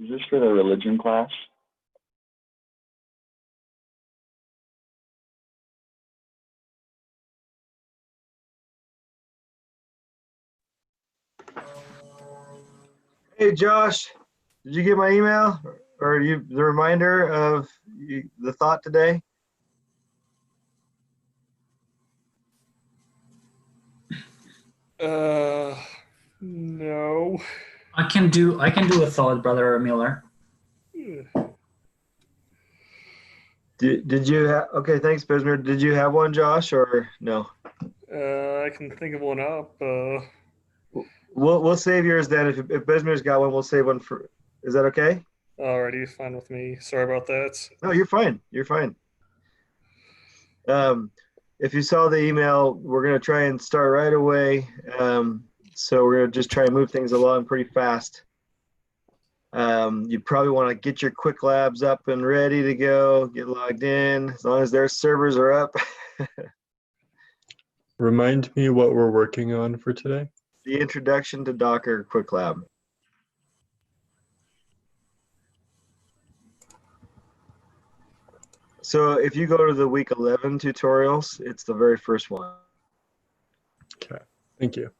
Is this for the religion class? Hey, Josh, did you get my email or the reminder of the thought today? No. I can do a thought, Brother Miller. Did you have, okay, thanks, Bismarck. Did you have one, Josh, or no? I can think of one up. We'll save yours then. If Bismarck's got one, we'll save one for, is that okay? Alrighty, fine with me. Sorry about that. No, you're fine. You're fine. If you saw the email, we're going to try and start right away. So we're going to just try and move things along pretty fast. You probably want to get your quick labs up and ready to go, get logged in, as long as their servers are up. Remind me what we're working on for today. The introduction to Docker quick lab. So if you go to the week 11 tutorials, it's the very first one. Okay, thank you.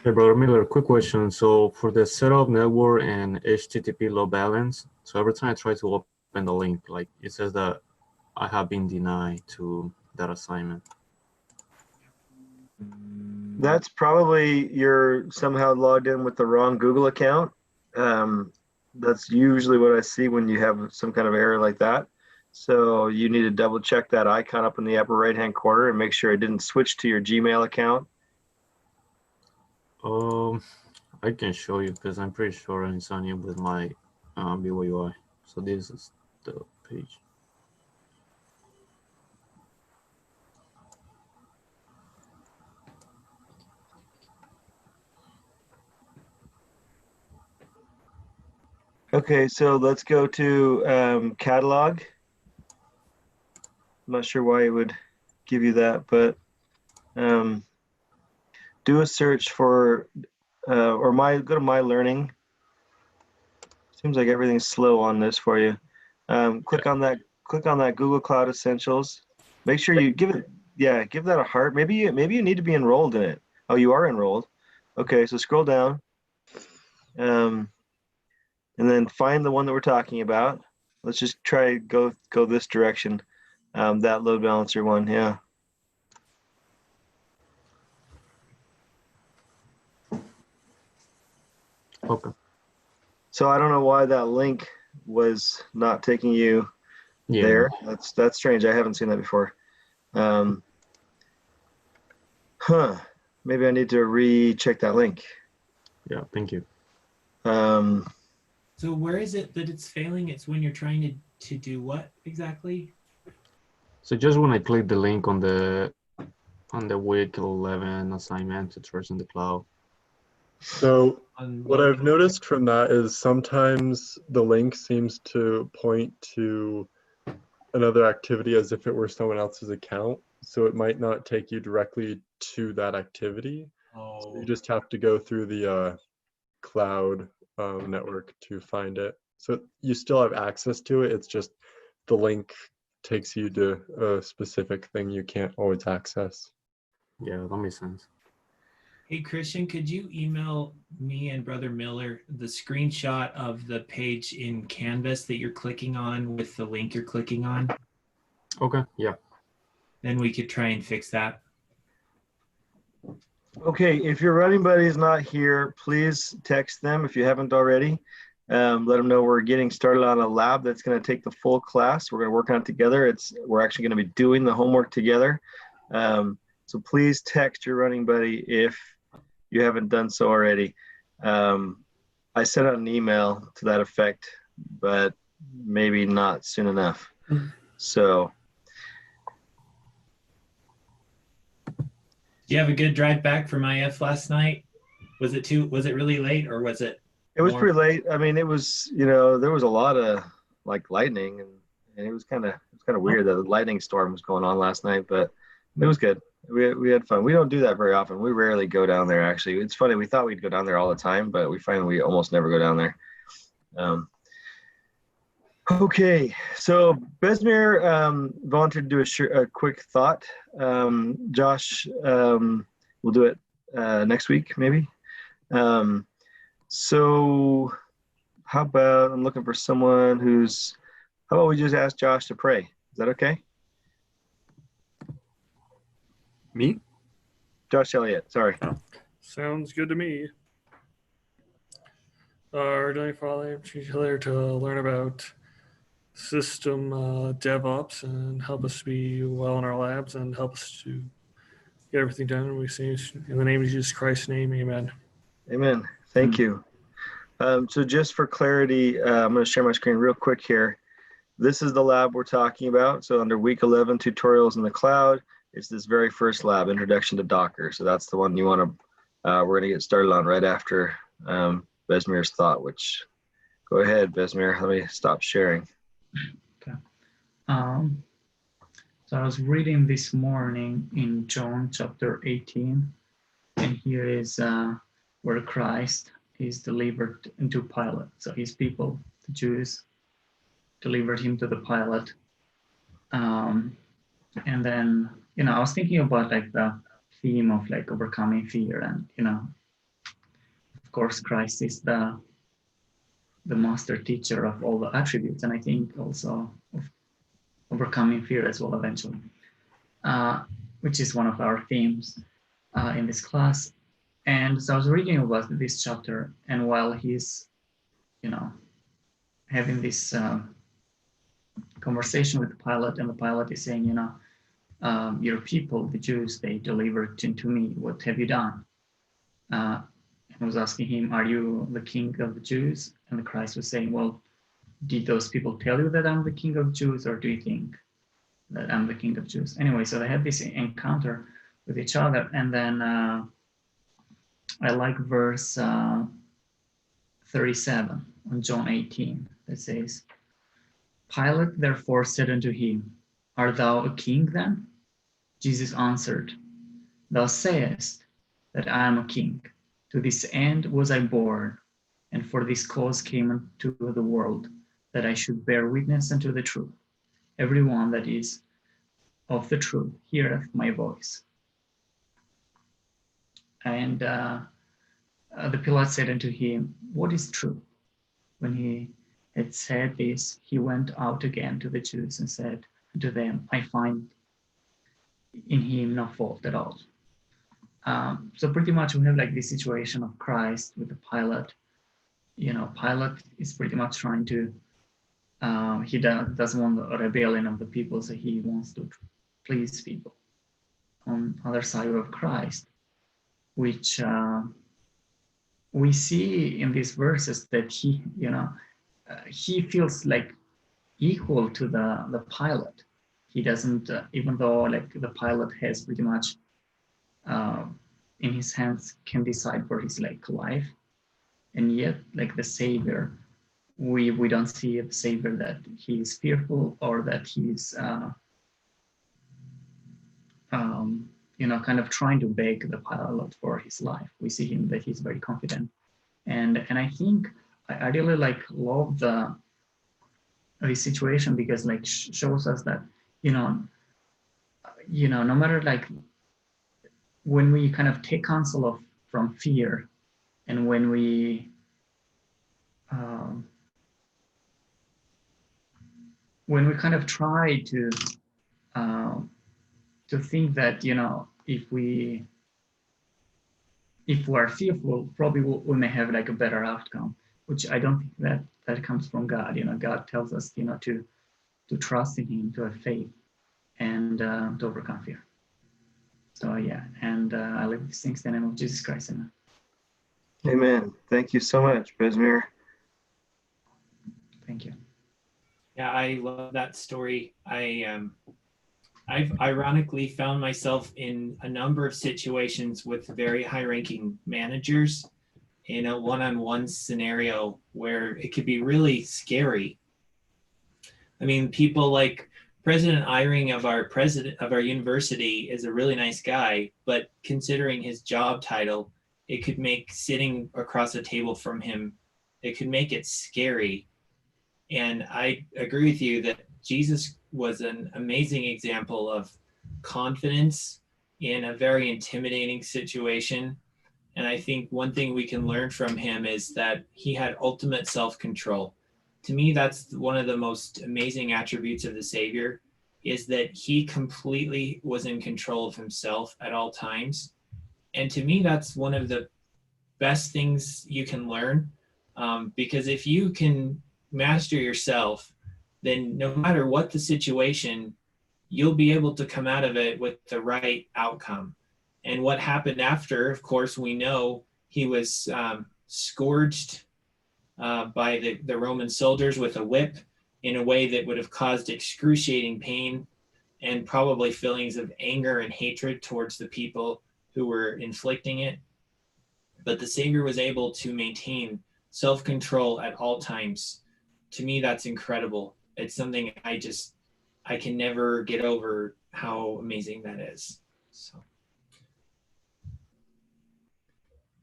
Hey, Brother Miller, quick question. So for the setup network and HTTP load balance, so every time I try to open the link, like it says that I have been denied to that assignment. That's probably you're somehow logged in with the wrong Google account. That's usually what I see when you have some kind of error like that. So you need to double check that icon up in the upper right hand corner and make sure it didn't switch to your Gmail account. I can show you because I'm pretty sure I'm signing in with my BYUI. So this is the page. Okay, so let's go to catalog. I'm not sure why it would give you that, but do a search for, or go to My Learning. Seems like everything's slow on this for you. Click on that Google Cloud Essentials. Make sure you give that a heart. Maybe you need to be enrolled in it. Oh, you are enrolled. Okay, so scroll down. And then find the one that we're talking about. Let's just try go this direction. That load balancer one, yeah. Okay. So I don't know why that link was not taking you there. That's strange. I haven't seen that before. Maybe I need to recheck that link. Yeah, thank you. So where is it that it's failing? It's when you're trying to do what exactly? So just when I click the link on the week 11 assignment, it's first in the cloud. So what I've noticed from that is sometimes the link seems to point to another activity as if it were someone else's account. So it might not take you directly to that activity. So you just have to go through the cloud network to find it. So you still have access to it. It's just the link takes you to a specific thing you can't always access. Yeah, that makes sense. Hey, Christian, could you email me and Brother Miller the screenshot of the page in Canvas that you're clicking on with the link you're clicking on? Okay, yeah. Then we could try and fix that. Okay, if your running buddy is not here, please text them if you haven't already. Let them know we're getting started on a lab that's going to take the full class. We're going to work on it together. We're actually going to be doing the homework together. So please text your running buddy if you haven't done so already. I sent out an email to that effect, but maybe not soon enough. So. Do you have a good drive back from IF last night? Was it really late or was it? It was pretty late. I mean, it was, there was a lot of like lightning and it was kind of weird that the lightning storm was going on last night, but it was good. We had fun. We don't do that very often. We rarely go down there, actually. It's funny. We thought we'd go down there all the time, but we find we almost never go down there. Okay, so Besmir volunteered to do a quick thought. Josh, we'll do it next week, maybe. So how about, I'm looking for someone how about we just ask Josh to pray? Is that okay? Me? Josh Elliott, sorry. Sounds good to me. Our Heavenly Father, she's here to learn about system DevOps and help us be well in our labs and help us to get everything done. We say in the name of Jesus Christ's name, amen. Amen. Thank you. So just for clarity, I'm going to share my screen real quick here. This is the lab we're talking about. So under week 11, tutorials in the cloud, it's this very first lab, Introduction to Docker. So that's the one you want to, we're going to get started on right after Besmir's thought, which, go ahead, Besmir. Let me stop sharing. Okay. So I was reading this morning in John chapter 18, and here is where Christ is delivered into Pilate. So his people, the Jews, delivered him to the Pilate. And then, I was thinking about like the theme of like overcoming fear, and of course Christ is the master teacher of all the attributes, and I think also of overcoming fear as well eventually, which is one of our themes in this class. And so I was reading about this chapter, and while he's having this conversation with the Pilate, and the Pilate is saying, your people, the Jews, they delivered to me. What have you done? And I was asking him, are you the king of the Jews? And Christ was saying, well, did those people tell you that I'm the king of Jews, or do you think that I'm the king of Jews? Anyway, so they had this encounter with each other. And then I like verse 37 on John 18 that says, Pilate therefore said unto him, art thou a king then? Jesus answered, thou sayest that I am a king. To this end was I born, and for this cause came into the world, that I should bear witness unto the truth. Everyone that is of the truth heareth my voice. And the Pilate said unto him, what is truth? When he had said this, he went out again to the Jews and said to them, I find in him no fault at all. So pretty much we have like this situation of Christ with the Pilate. Pilate is pretty much trying to, he doesn't want a rebellion of the people, so he wants to please people. On the other side of Christ, which we see in these verses that he, he feels like equal to the Pilate. He doesn't, even though like the Pilate has pretty much in his hands can decide for his like life, and yet like the Savior, we don't see a Savior that he is fearful or that he's kind of trying to beg the Pilate for his life. We see him that he's very confident, and I think I really like love this situation, because like shows us that no matter like when we kind of take counsel from fear, and when we kind of try to think that if we are fearful, probably we may have like a better outcome, which I don't think that comes from God. God tells us to trust in him, to have faith, and to overcome fear. So yeah, and I leave these things in the name of Jesus Christ. Amen. Amen. Thank you so much, Besmir. Thank you. Yeah, I love that story. I've ironically found myself in a number of situations with very high-ranking managers in a one-on-one scenario where it could be really scary. I mean, people like President Eyring of our university is a really nice guy, but considering his job title, it could make sitting across a table from him, it could make it scary. And I agree with you that Jesus was an amazing example of confidence in a very intimidating situation. And I think one thing we can learn from him is that he had ultimate self-control. To me, that's one of the most amazing attributes of the Savior, is that he completely was in control of himself at all times. And to me, that's one of the best things you can learn, because if you can master yourself, then no matter what the situation, you'll be able to come out of it with the right outcome. And what happened after, of course, we know he was scourged by the Roman soldiers with a whip in a way that would have caused excruciating pain and probably feelings of anger and hatred towards the people who were inflicting it. But the Savior was able to maintain self-control at all times. To me, that's incredible. It's something I can never get over how amazing that is. So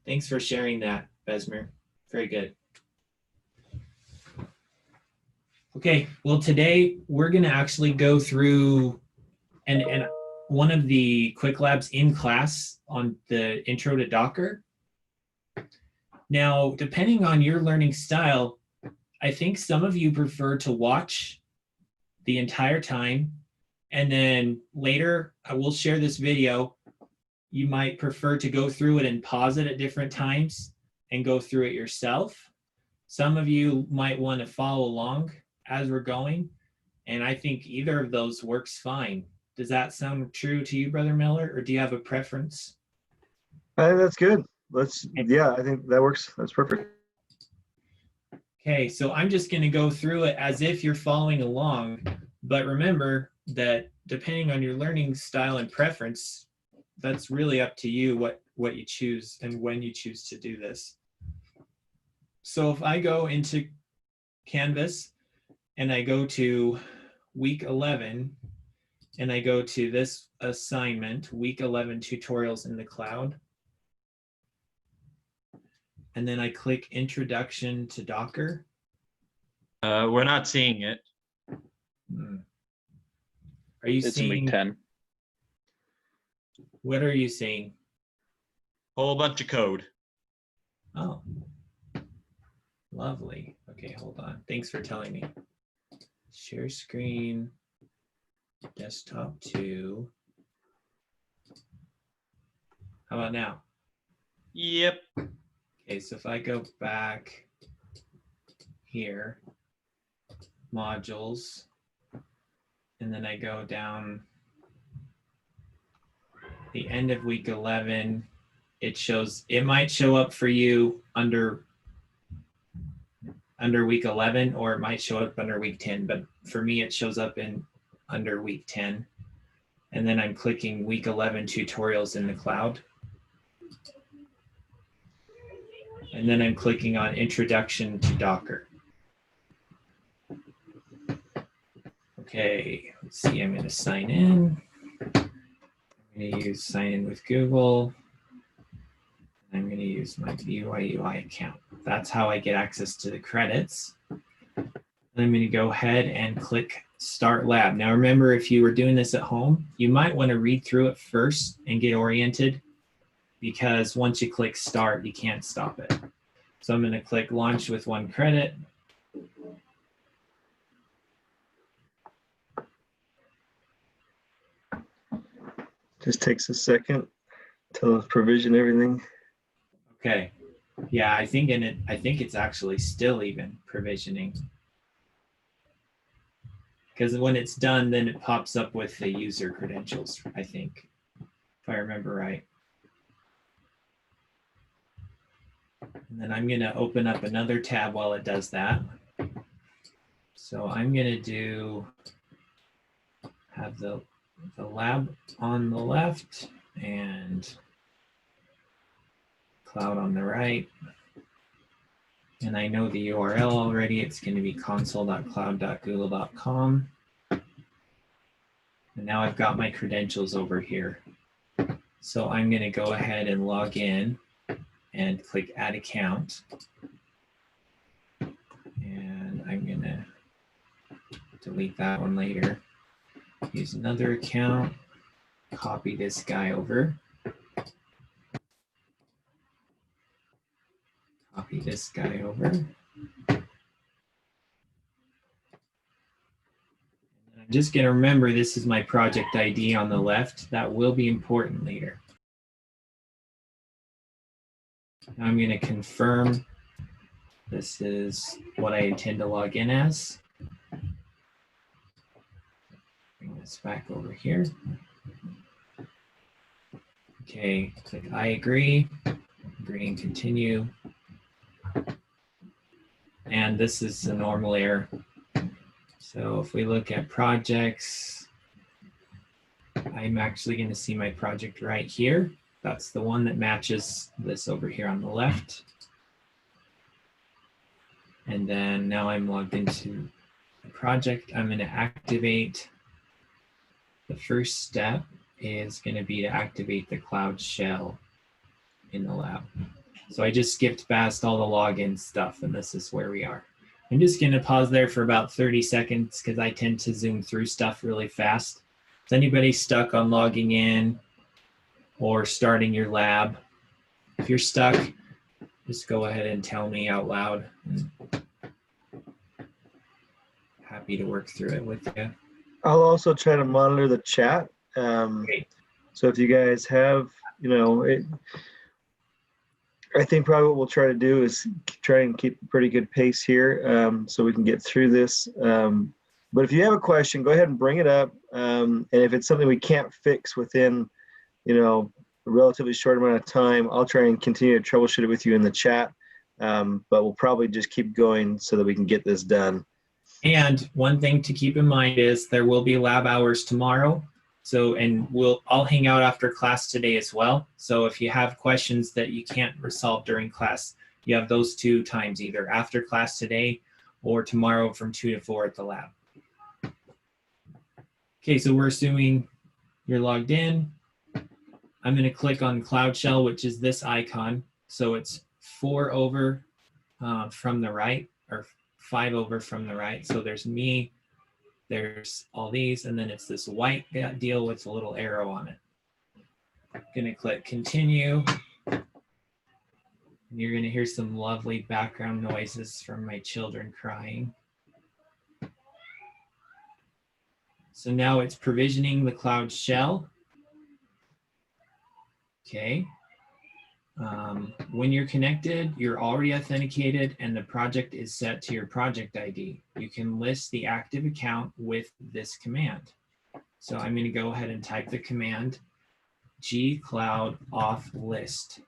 thanks for sharing that, Besmer. Very good. Okay, well, today we're going to actually go through and one of the quick labs in class on the intro to Docker. Now, depending on your learning style, I think some of you prefer to watch the entire time, and then later I will share this video. You might prefer to go through it and pause it at different times and go through it yourself. Some of you might want to follow along as we're going, and I think either of those works fine. Does that sound true to you, Brother Miller, or do you have a preference? I think that's good. Yeah, I think that works. That's perfect. Okay, so I'm just going to go through it as if you're following along, but remember that depending on your learning style and preference, that's really up to you what you choose and when you choose to do this. So if I go into Canvas and I go to week 11, and I go to this assignment, week 11 tutorials in the cloud. And then I click Introduction to Docker. We're not seeing it. Are you It's seeing? in week 10. What are you seeing? Whole bunch of code. Oh, lovely. Okay, hold on. Thanks for telling me. Share screen. Desktop 2. How about now? Yep. Okay, so if I go back here, modules, and then I go down the end of week 11, it might show up for you under week 11, or it might show up under week 10, but for me it shows up under week 10. And then I'm clicking week 11 tutorials in the cloud. And then I'm clicking on Introduction to Docker. Okay, let's see, I'm going to sign in. I'm going to use sign in with Google. I'm going to use my BYUI account. That's how I get access to the credits. And I'm going to go ahead and click Start Lab. Now remember, if you were doing this at home, you might want to read through it first and get oriented, because once you click Start, you can't stop it. So I'm going to click Launch with 1 credit. Just takes a second to provision everything. Okay. Yeah, I think it's actually still even provisioning. Because when it's done, then it pops up with the user credentials, I think, if I remember right. And then I'm going to open up another tab while it does that. So I'm going to have the lab on the left and cloud on the right. And I know the URL already. It's going to be console.cloud.google.com. And now I've got my credentials over here. So I'm going to go ahead and log in and click add account. And I'm going to delete that one later. Use another account, copy this guy over. Copy this guy over. I'm just going to remember this is my project ID on the left. That will be important later. Now I'm going to confirm this is what I intend to log in as. Bring this back over here. Okay, click I agree. Agree and continue. And this is the normal error. So if we look at projects, I'm actually going to see my project right here. That's the one that matches this over here on the left. And then now I'm logged into the project. I'm going to activate. The first step is going to be to activate the Cloud Shell in the lab. So I just skipped past all the login stuff, and this is where we are. I'm just going to pause there for about 30 seconds because I tend to zoom through stuff really fast. Is anybody stuck on logging in or starting your lab? If you're stuck, just go ahead and tell me out loud. Happy to work through it with you. I'll also try to monitor the chat. So if you guys have, I think probably what we'll try to do is try and keep a pretty good pace here so we can get through this. But if you have a question, go ahead and bring it up. And if it's something we can't fix within, a relatively short amount of time, I'll try and continue to troubleshoot it with you in the chat. But we'll probably just keep going so that we can get this done. And one thing to keep in mind is there will be lab hours tomorrow. So, and I'll hang out after class today as well. So if you have questions that you can't resolve during class, you have those 2 times, either after class today or tomorrow from 2 to 4 at the lab. Okay, so we're assuming you're logged in. I'm going to click on Cloud Shell, which is this icon. So it's 4 over from the right, or 5 over from the right. So there's me. There's all these, and then it's this white deal with a little arrow on it. I'm going to click continue. And you're going to hear some lovely background noises from my children crying. So now it's provisioning the Cloud Shell. Okay. When you're connected, you're already authenticated and the project is set to your project ID. You can list the active account with this command. So I'm going to go ahead and type the command gcloud auth list.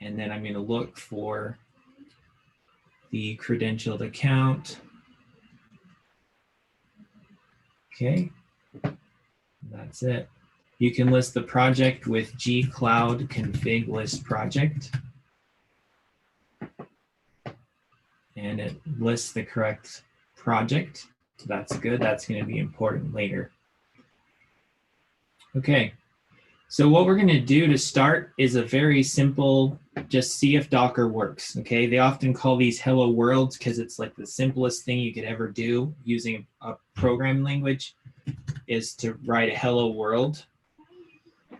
And then I'm going to look for the credentialed account. Okay, that's it. You can list the project with gcloud config list project. And it lists the correct project. So that's good. That's going to be important later. Okay. So what we're going to do to start is a very simple, just see if Docker works. Okay. They often call these hello worlds because it's like the simplest thing you could ever do using a programming language is to write a hello world.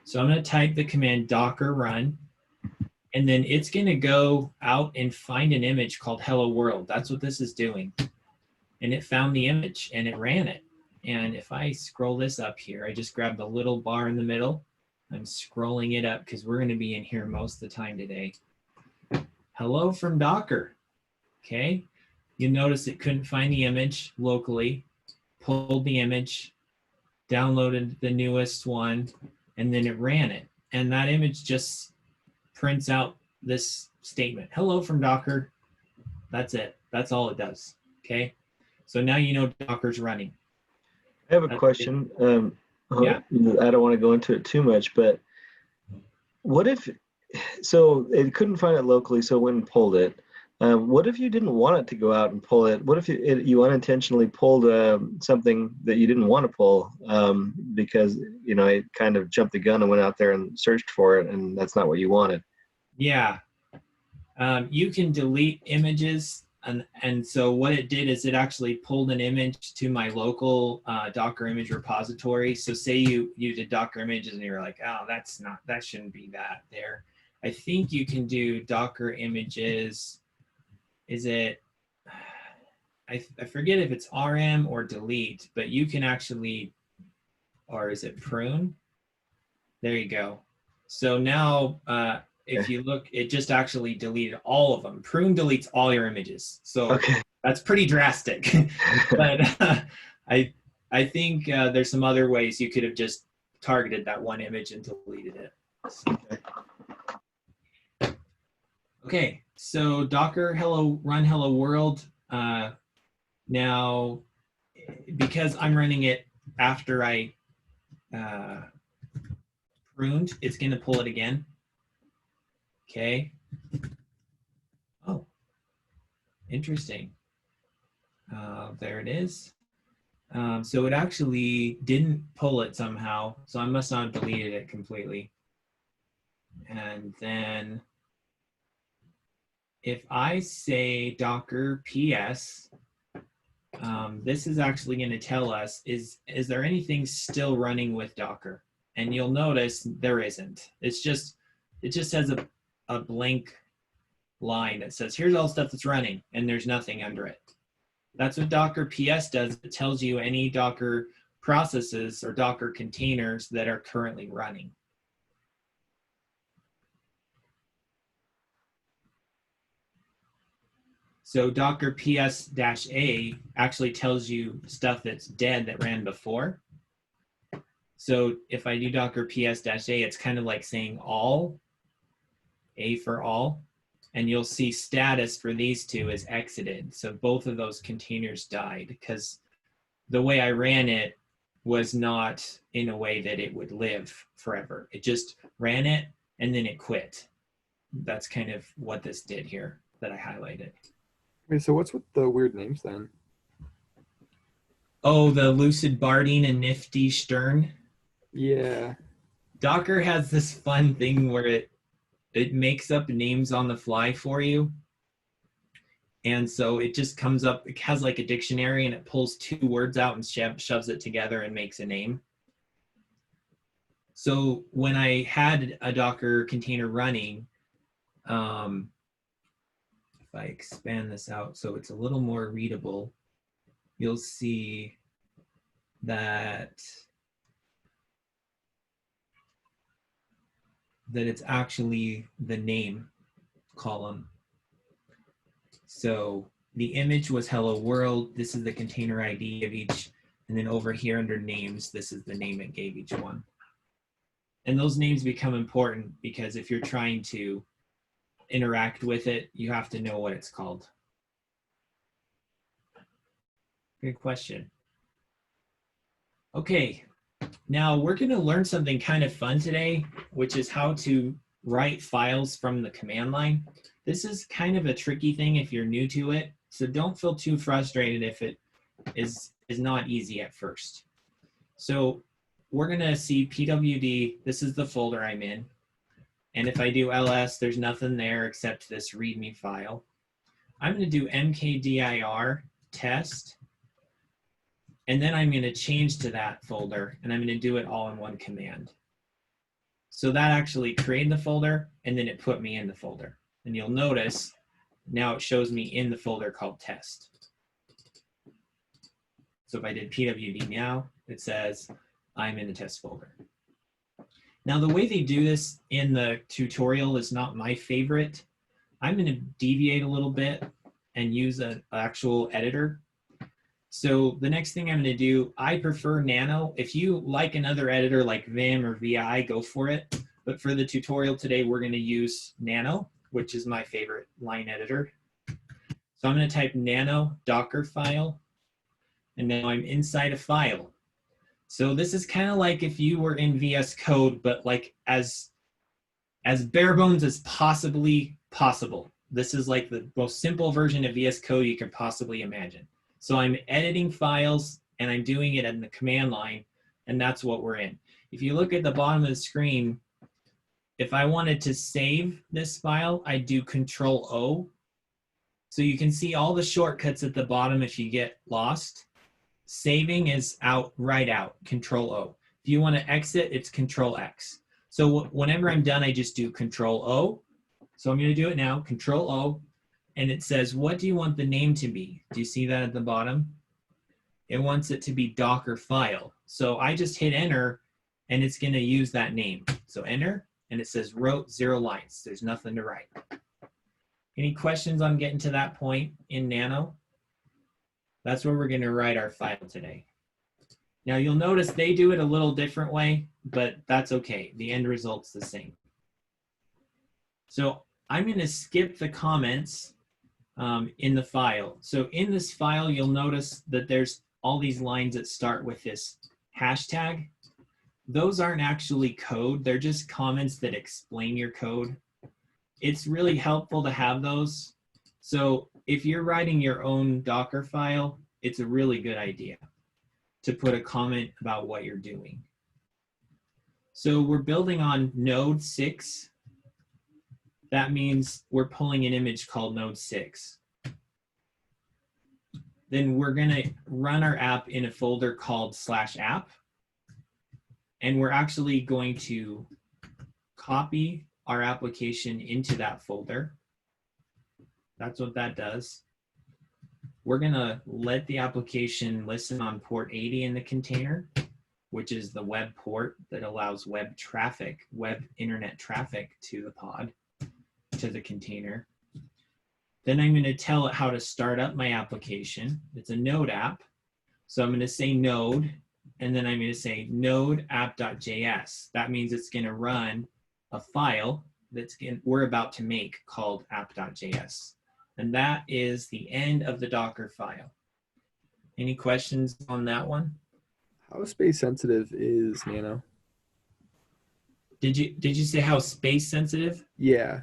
So I'm going to type the command docker run, and then it's going to go out and find an image called hello world. That's what this is doing. And it found the image and it ran it. And if I scroll this up here, I just grabbed the little bar in the middle. I'm scrolling it up because we're going to be in here most of the time today. Hello from Docker. Okay. You notice it couldn't find the image locally, pulled the image, downloaded the newest one, and then it ran it. And that image just prints out this statement. Hello from Docker. That's it. That's all it does. Okay. So now you know Docker's running. I have a question. Yeah. I don't want to go into it too much, but what if, so it couldn't find it locally, so it went and pulled it. What if you didn't want it to go out and pull it? What if you unintentionally pulled something that you didn't want to pull because it kind of jumped the gun and went out there and searched for it, and that's not what you wanted? Yeah. You can delete images, and so what it did is it actually pulled an image to my local Docker image repository. So say you did Docker images and you're like, oh, that shouldn't be that there. I think you can do Docker images. Is it, I forget if it's RM or delete, but you can actually, or is it prune? There you go. So now, if you look, it just actually deleted all of them. Prune deletes all your images. So that's pretty drastic. But I think there's some other ways you could have just targeted that one image and deleted it. Okay, so Docker run hello world. Now, because I'm running it after I pruned, it's going to pull it again. Okay. Oh, interesting. There it is. So it actually didn't pull it somehow. So I must not have deleted it completely. And then if I say Docker PS, this is actually going to tell us, is there anything still running with Docker? And you'll notice there isn't. It just has a blank line that says, here's all the stuff that's running, and there's nothing under it. That's what Docker PS does. It tells you any Docker processes or Docker containers that are currently running. So Docker PS-A actually tells you stuff that's dead that ran before. So if I do Docker PS-A, it's kind of like saying all, A for all, and you'll see status for these two is exited. So both of those containers died because the way I ran it was not in a way that it would live forever. It just ran it and then it quit. That's kind of what this did here that I highlighted. Wait, so what's with the weird names then? Oh, the Lucid Barding and Nifty Stern. Yeah. Docker has this fun thing where it makes up names on the fly for you. And so it just comes up, it has like a dictionary and it pulls two words out and shoves it together and makes a name. So when I had a Docker container running, if I expand this out so it's a little more readable, you'll see that it's actually the name column. So the image was hello world. This is the container ID of each. And then over here under names, this is the name it gave each one. And those names become important because if you're trying to interact with it, you have to know what it's called. Good question. Okay, now we're going to learn something kind of fun today, which is how to write files from the command line. This is kind of a tricky thing if you're new to it, so don't feel too frustrated if it is not easy at first. So we're going to see pwd, this is the folder I'm in. And if I do ls, there's nothing there except this readme file. I'm going to do mkdir test. And then I'm going to change to that folder, and I'm going to do it all in one command. So that actually created the folder, and then it put me in the folder. And you'll notice now it shows me in the folder called test. So if I did pwd now, it says I'm in the test folder. Now the way they do this in the tutorial is not my favorite. I'm going to deviate a little bit and use an actual editor. So the next thing I'm going to do, I prefer Nano. If you like another editor like Vim or VI, go for it. But for the tutorial today, we're going to use Nano, which is my favorite line editor. So I'm going to type Nano Dockerfile, and now I'm inside a file. So this is kind of like if you were in VS Code, but like as bare bones as possibly possible. This is like the most simple version of VS Code you could possibly imagine. So I'm editing files and I'm doing it in the command line, and that's what we're in. If you look at the bottom of the screen, if I wanted to save this file, I'd do Control O. So you can see all the shortcuts at the bottom if you get lost. Saving is right out, Control O. If you want to exit, it's Control X. So whenever I'm done, I just do Control O. So I'm going to do it now, Control O, and it says, what do you want the name to be? Do you see that at the bottom? It wants it to be Dockerfile. So I just hit enter, and it's going to use that name. So enter, and it says wrote 0 lines. There's nothing to write. Any questions on getting to that point in Nano? That's where we're going to write our file today. Now you'll notice they do it a little different way, but that's okay. The end result's the same. So I'm going to skip the comments in the file. So in this file, you'll notice that there's all these lines that start with this hashtag. Those aren't actually code. They're just comments that explain your code. It's really helpful to have those. So if you're writing your own Docker file, it's a really good idea to put a comment about what you're doing. So we're building on node 6. That means we're pulling an image called node 6. Then we're going to run our app in a folder called /app. And we're actually going to copy our application into that folder. That's what that does. We're going to let the application listen on port 80 in the container, which is the web port that allows web traffic, web internet traffic to the pod, to the container. Then I'm going to tell it how to start up my application. It's a Node app. So I'm going to say Node, and then I'm going to say Node app.js. That means it's going to run a file we're about to make called app.js. And that is the end of the Docker file. Any questions on that one? How space sensitive is Nano? Did you say how space sensitive? Yeah.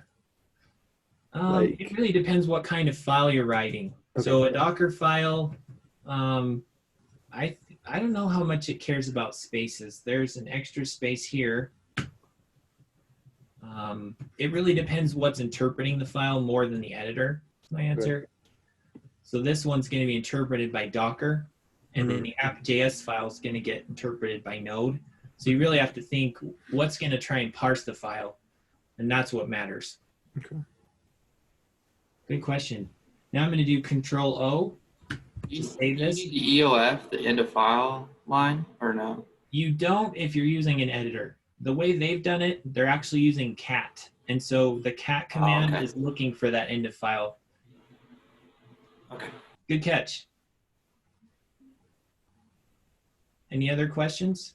It really depends what kind of file you're writing. Okay. So a Docker file, I don't know how much it cares about spaces. There's an extra space here. It really depends what's interpreting the file more than the editor, is my answer. Right. So this one's going to be interpreted by Docker, and then the app.js file is going to get interpreted by Node. So you really have to think what's going to try and parse the file, and that's what matters. Okay. Good question. Now I'm going to do Control O. You save this. need the EOF, the end of file line, or no? You don't if you're using an editor. The way they've done it, they're actually using cat. And so the cat command is looking for that end of file. Okay. Good catch. Any other questions?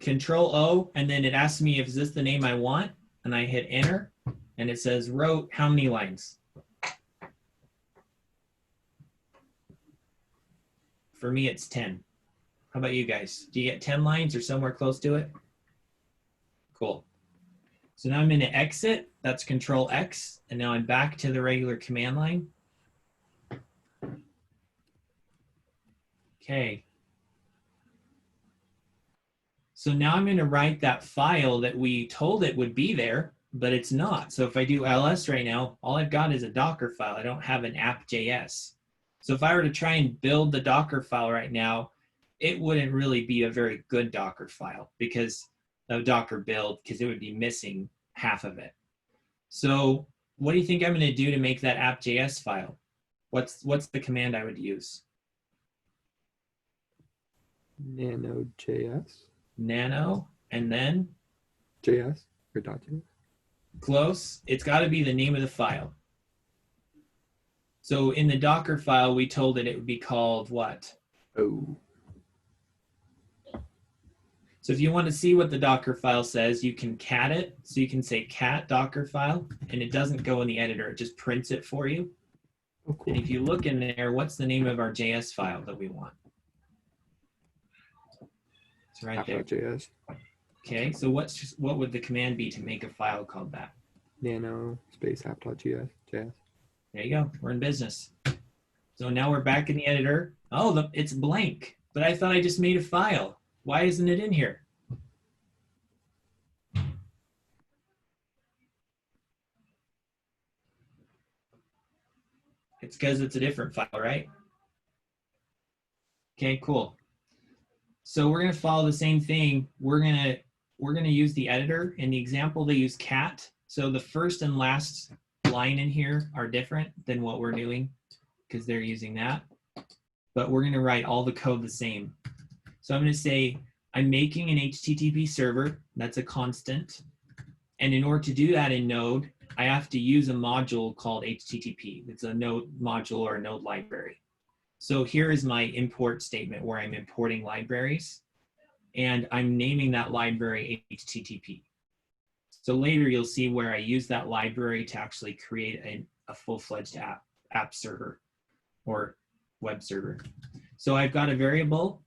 Control O, and then it asks me if is this the name I want, and I hit enter, and it says wrote how many lines? For me, it's 10. How about you guys? Do you get 10 lines or somewhere close to it? Cool. So now I'm going to exit. That's Control X. And now I'm back to the regular command line. Okay. So now I'm going to write that file that we told it would be there, but it's not. So if I do ls right now, all I've got is a Docker file. I don't have an app.js. So if I were to try and build the Docker file right now, it wouldn't really be a very good Docker file because of Docker build, because it would be missing half of it. So what do you think I'm going to do to make that app.js file? What's the command I would use? Nano.js. Nano, and then? JS or .js? Close. It's got to be the name of the file. So in the Docker file, we told it would be called what? Oh. So if you want to see what the Docker file says, you can cat it. So you can say cat Docker file, and it doesn't go in the editor. It just prints it for you. Oh, cool. And if you look in there, what's the name of our JS file that we want? It's right there. App.js. Okay, so what would the command be to make a file called that? Nano space app.js. JS. There you go. We're in business. So now we're back in the editor. Oh, it's blank. But I thought I just made a file. Why isn't it in here? It's because it's a different file, right? Okay, cool. So we're going to follow the same thing. We're going to use the editor. In the example, they use cat. So the first and last line in here are different than what we're doing because they're using that. But we're going to write all the code the same. So I'm going to say, I'm making an HTTP server. That's a constant. And in order to do that in Node, I have to use a module called HTTP. It's a Node module or a Node library. So here is my import statement where I'm importing libraries. And I'm naming that library HTTP. So later you'll see where I use that library to actually create a full-fledged app server or web server. So I've got a variable,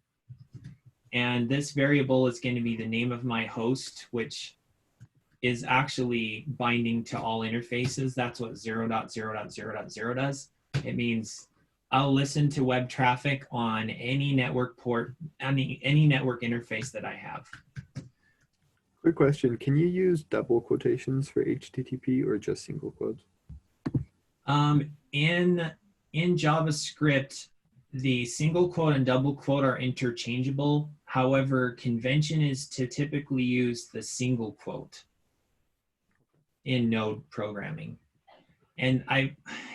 and this variable is going to be the name of my host, which is actually binding to all interfaces. That's what 0.0.0.0 does. It means I'll listen to web traffic on any network port, any network interface that I have. Quick question. Can you use double quotations for HTTP or just single quotes? In JavaScript, the single quote and double quote are interchangeable. However, convention is to typically use the single quote in Node programming. And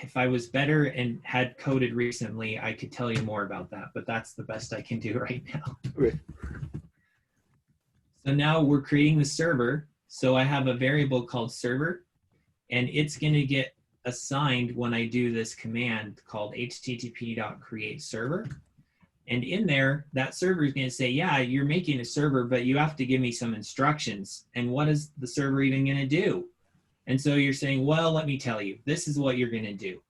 if I was better and had coded recently, I could tell you more about that, but that's the best I can do right now. Okay. So now we're creating the server. So I have a variable called server, and it's going to get assigned when I do this command called http.createServer. And in there, that server is going to say, yeah, you're making a server, but you have to give me some instructions. And what is the server even going to do? And so you're saying, well, let me tell you, this is what you're going to do.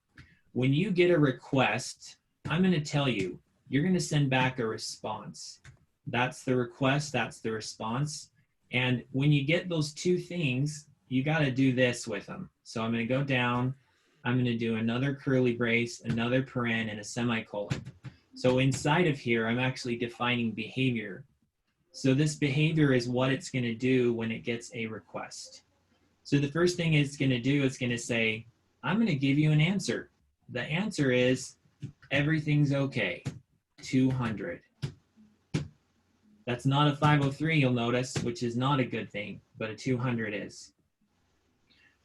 When you get a request, I'm going to tell you, you're going to send back a response. That's the request, that's the response. And when you get those two things, you got to do this with them. So I'm going to go down, I'm going to do another curly brace, another paren, and a semicolon. So inside of here, I'm actually defining behavior. So this behavior is what it's going to do when it gets a request. So the first thing it's going to do is going to say, I'm going to give you an answer. The answer is, everything's okay, 200. That's not a 503, you'll notice, which is not a good thing, but a 200 is.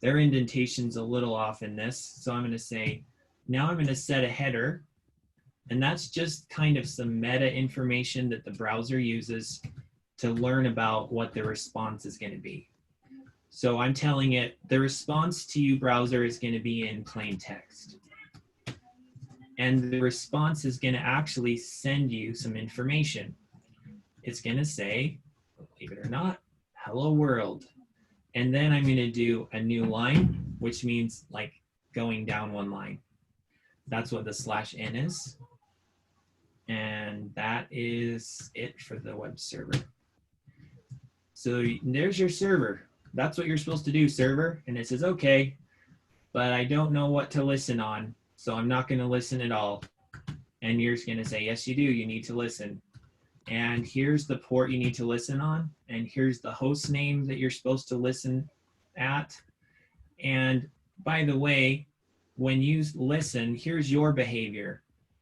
Their indentation's a little off in this, so I'm going to say, now I'm going to set a header, and that's just kind of some meta information that the browser uses to learn about what the response is going to be. So I'm telling it, the response to you, browser, is going to be in plain text. And the response is going to actually send you some information. It's going to say, believe it or not, hello world. And then I'm going to do a new line, which means like going down one line. That's what the /n is. And that is it for the web server. So there's your server. That's what you're supposed to do, server. And it says, okay, but I don't know what to listen on, so I'm not going to listen at all. And you're going to say, yes, you do. You need to listen. And here's the port you need to listen on. And here's the host name that you're supposed to listen at. And by the way, when you listen, here's your behavior.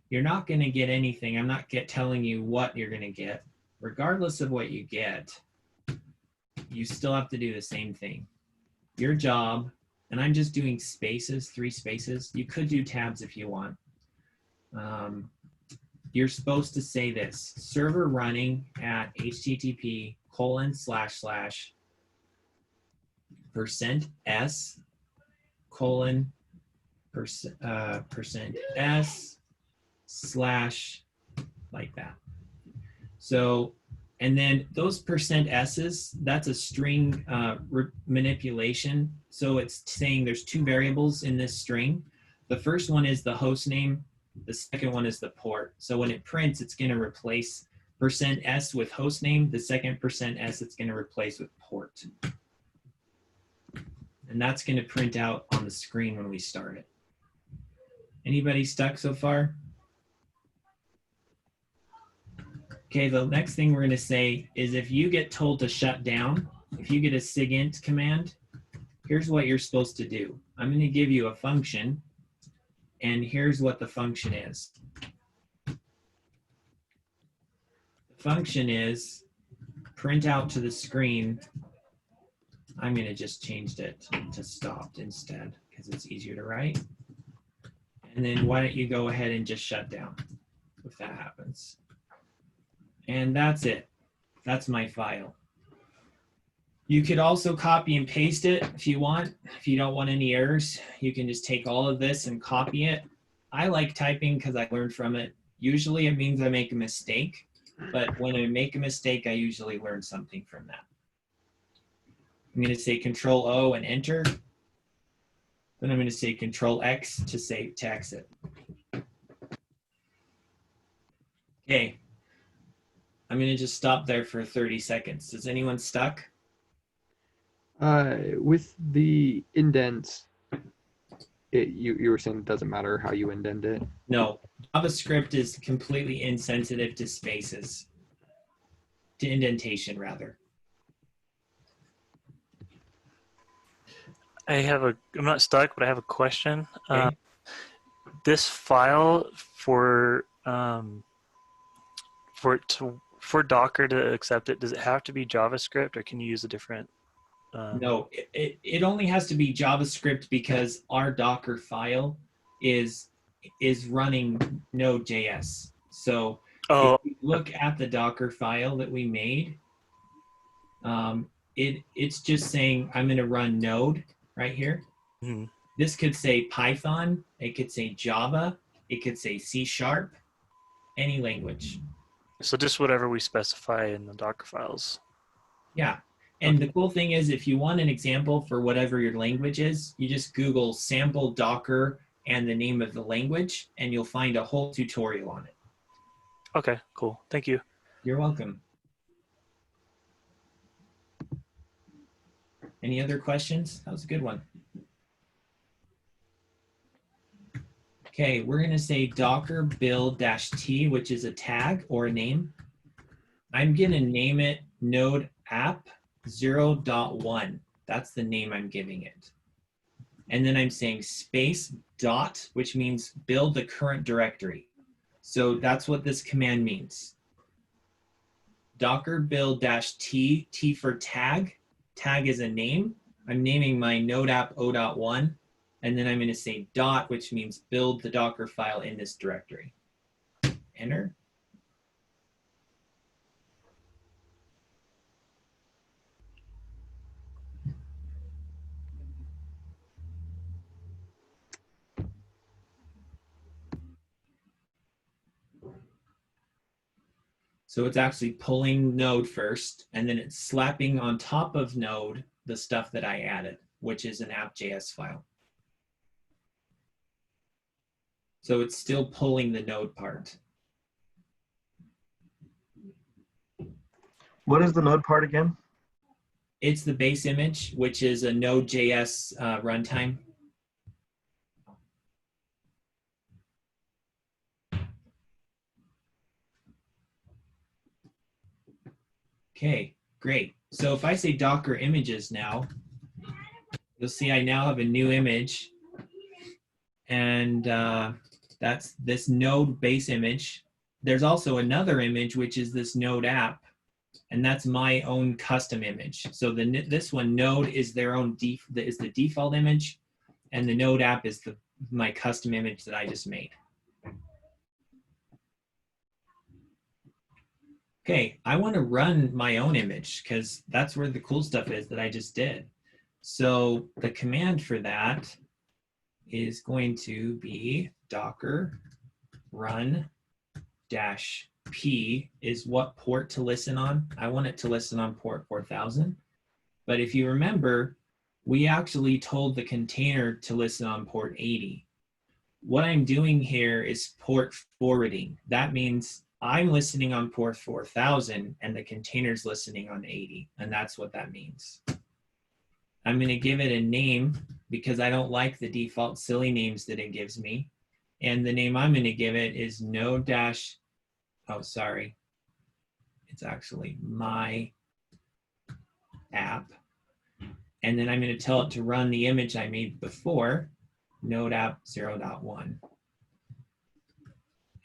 You're not going to get anything. I'm not telling you what you're going to get. Regardless of what you get, you still have to do the same thing. Your job, and I'm just doing spaces, 3 spaces. You could do tabs if you want. You're supposed to say this, server running at http:// %s : %s/ like that. So, and then those %s's, that's a string manipulation. So it's saying there's 2 variables in this string. The first one is the host name. The second one is the port. So when it prints, it's going to replace %s with host name, the second %s it's going to replace with port. And that's going to print out on the screen when we start it. Anybody stuck so far? Okay, the next thing we're going to say is if you get told to shut down, if you get a sigint command, here's what you're supposed to do. I'm going to give you a function, and here's what the function is. The function is print out to the screen. I'm going to just change it to stopped instead because it's easier to write. And then why don't you go ahead and just shut down if that happens. And that's it. That's my file. You could also copy and paste it if you want. If you don't want any errors, you can just take all of this and copy it. I like typing because I learned from it. Usually it means I make a mistake, but when I make a mistake, I usually learn something from that. I'm going to say Control O and enter. Then I'm going to say Control X to save to exit. Okay. I'm going to just stop there for 30 seconds. Is anyone stuck? With the indents, you were saying it doesn't matter how you indent it? No. JavaScript is completely insensitive to spaces. To indentation, rather. I'm not stuck, but I have a question. Okay. This file for Docker to accept it, does it have to be JavaScript, or can you use a different? No, it only has to be JavaScript because our Dockerfile is running Node.js. So if you look at the Dockerfile that we made, it's just saying I'm going to run Node right here. Mm-hmm. This could say Python, it could say Java, it could say C#, any language. So just whatever we specify in the Docker files. Yeah. And the cool thing is if you want an example for whatever your language is, you just Google sample Docker and the name of the language, and you'll find a whole tutorial on it. Okay, cool. Thank you. You're welcome. Any other questions? That was a good one. Okay, we're going to say Docker build-t, which is a tag or a name. I'm going to name it Node App 0.1. That's the name I'm giving it. And then I'm saying space dot, which means build the current directory. So that's what this command means. Docker build-t, T for tag. Tag is a name. I'm naming my Node App 0.1. And then I'm going to say dot, which means build the Docker file in this directory. Enter. So it's actually pulling Node first, and then it's slapping on top of Node the stuff that I added, which is an app.js file. So it's still pulling the Node part. What is the Node part again? It's the base image, which is a Node.js runtime. Okay, great. So if I say Docker images now, you'll see I now have a new image. And that's this Node base image. There's also another image, which is this Node app. And that's my own custom image. So this one, Node, is their own is the default image. And the Node app is my custom image that I just made. Okay, I want to run my own image because that's where the cool stuff is that I just did. So the command for that is going to be Docker run -p is what port to listen on. I want it to listen on port 4000. But if you remember, we actually told the container to listen on port 80. What I'm doing here is port forwarding. That means I'm listening on port 4000 and the container's listening on 80. And that's what that means. I'm going to give it a name because I don't like the default silly names that it gives me. And the name I'm going to give it is node dash, oh, sorry. It's actually my app. And then I'm going to tell it to run the image I made before, node app 0.1.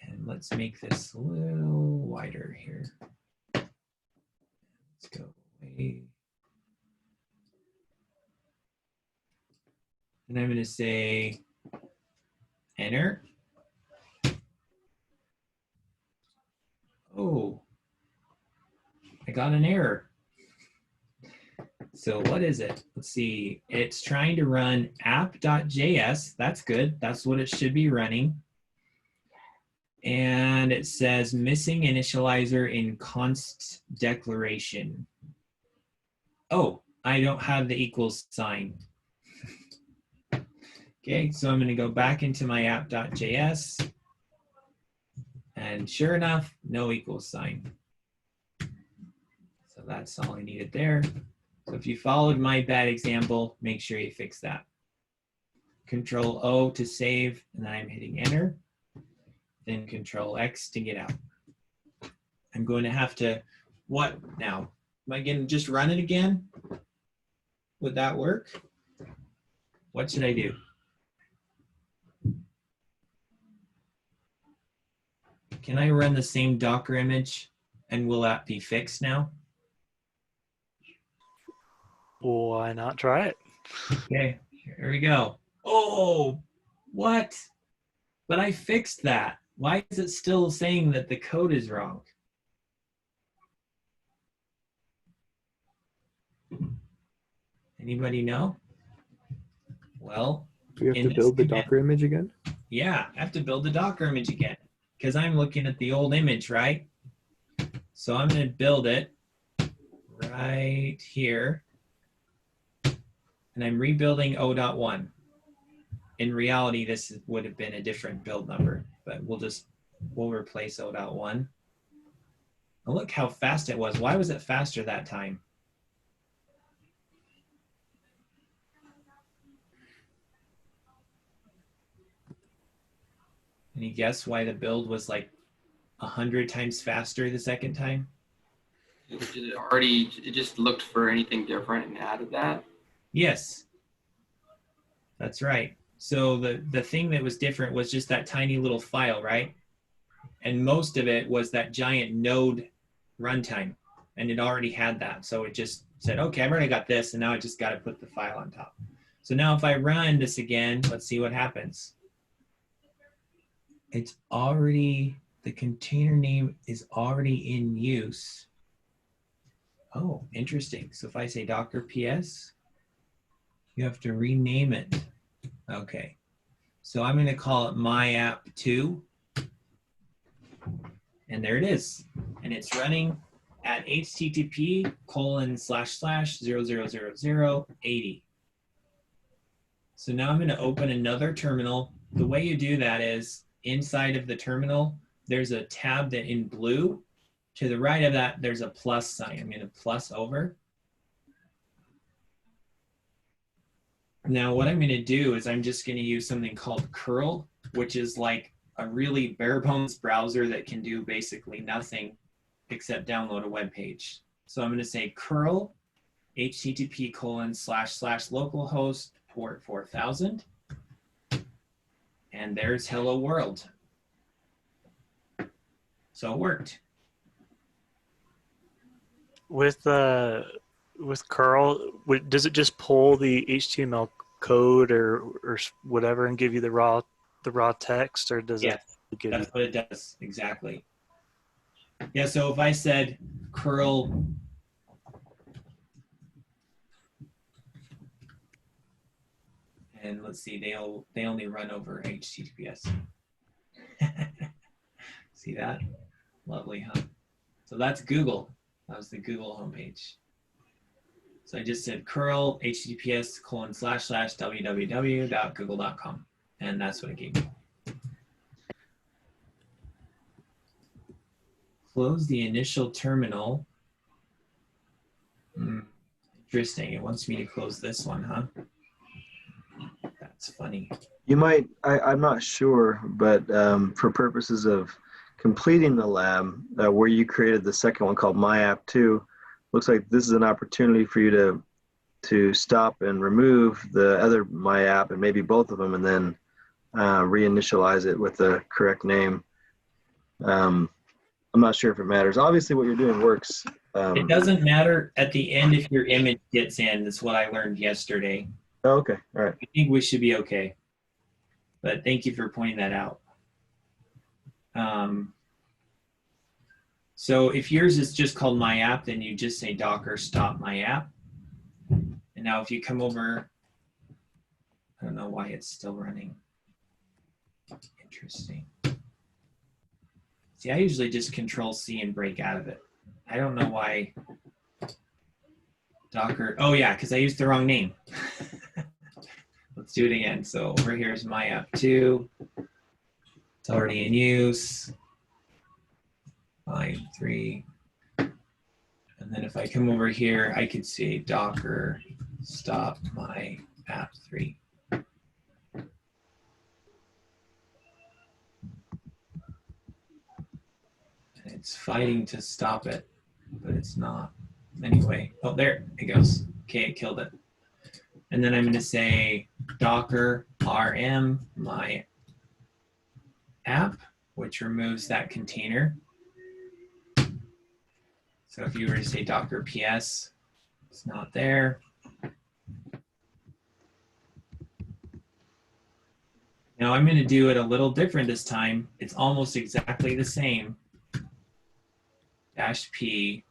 And let's make this a little wider here. Let's go away. And I'm going to say enter. Oh, I got an error. So what is it? Let's see. It's trying to run app.js. That's good. That's what it should be running. And it says missing initializer in const declaration. Oh, I don't have the equals sign. Okay, so I'm going to go back into my app.js. And sure enough, no equals sign. So that's all I needed there. So if you followed my bad example, make sure you fix that. Control O to save, and then I'm hitting enter. Then Control X to get out. I'm going to have to, what now? Am I going to just run it again? Would that work? What should I do? Can I run the same Docker image and will that be fixed now? Why not try it? Okay, here we go. Oh, what? But I fixed that. Why is it still saying that the code is wrong? Anybody know? Well, We have to build the Docker image again? Yeah, I have to build the Docker image again because I'm looking at the old image, right? So I'm going to build it right here. And I'm rebuilding O.1. In reality, this would have been a different build number, but we'll replace O.1. Oh, look how fast it was. Why was it faster that time? Any guess why the build was like 100 times faster the second time? It just looked for anything different and added that? Yes, that's right. So the thing that was different was just that tiny little file, right? And most of it was that giant node runtime, and it already had that. So it just said, okay, I've already got this, and now I just got to put the file on top. So now if I run this again, let's see what happens. It's already, the container name is already in use. Oh, interesting. So if I say Docker PS, you have to rename it. Okay. So I'm going to call it my app 2. And there it is. And it's running at http://000080. So now I'm going to open another terminal. The way you do that is inside of the terminal, there's a tab that in blue. To the right of that, there's a plus sign. I'm going to plus over. Now what I'm going to do is I'm just going to use something called curl, which is like a really bare bones browser that can do basically nothing except download a web page. So I'm going to say curl http://localhost port 4000. And there's hello world. So it worked. With curl, does it just pull the HTML code or whatever and give you the raw text, or does it give That's you? what it does, exactly. Yeah, so if I said curl and let's see, they only run over HTTPS. See that? Lovely, huh? So that's Google. That was the Google homepage. So I just said curl https://www.google.com, and that's what it gave me. close the initial terminal. Interesting. It wants me to close this one, huh? That's funny. You might, I'm not sure, but for purposes of completing the lab, where you created the second one called My App 2, looks like this is an opportunity for you to stop and remove the other My App and maybe both of them, and then reinitialize it with the correct name. I'm not sure if it matters. Obviously, what you're doing works. It doesn't matter at the end if your image gets in. That's what I learned yesterday. Oh, okay. All right. I think we should be okay. But thank you for pointing that out. So if yours is just called My App, then you just say Docker stop My App. And now if you come over, I don't know why it's still running. Interesting. See, I usually just Control-C and break out of it. I don't know why Docker, oh yeah, because I used the wrong name. Let's do it again. So over here is My App 2. It's already in use. Line 3. And then if I come over here, I could say Docker stop My App 3. It's fighting to stop it, but it's not. Anyway, oh, there it goes. Okay, it killed it. And then I'm going to say Docker rm my app, which removes that container. So if you were to say Docker ps, it's not there. Now I'm going to do it a little different this time. It's almost exactly the same. -p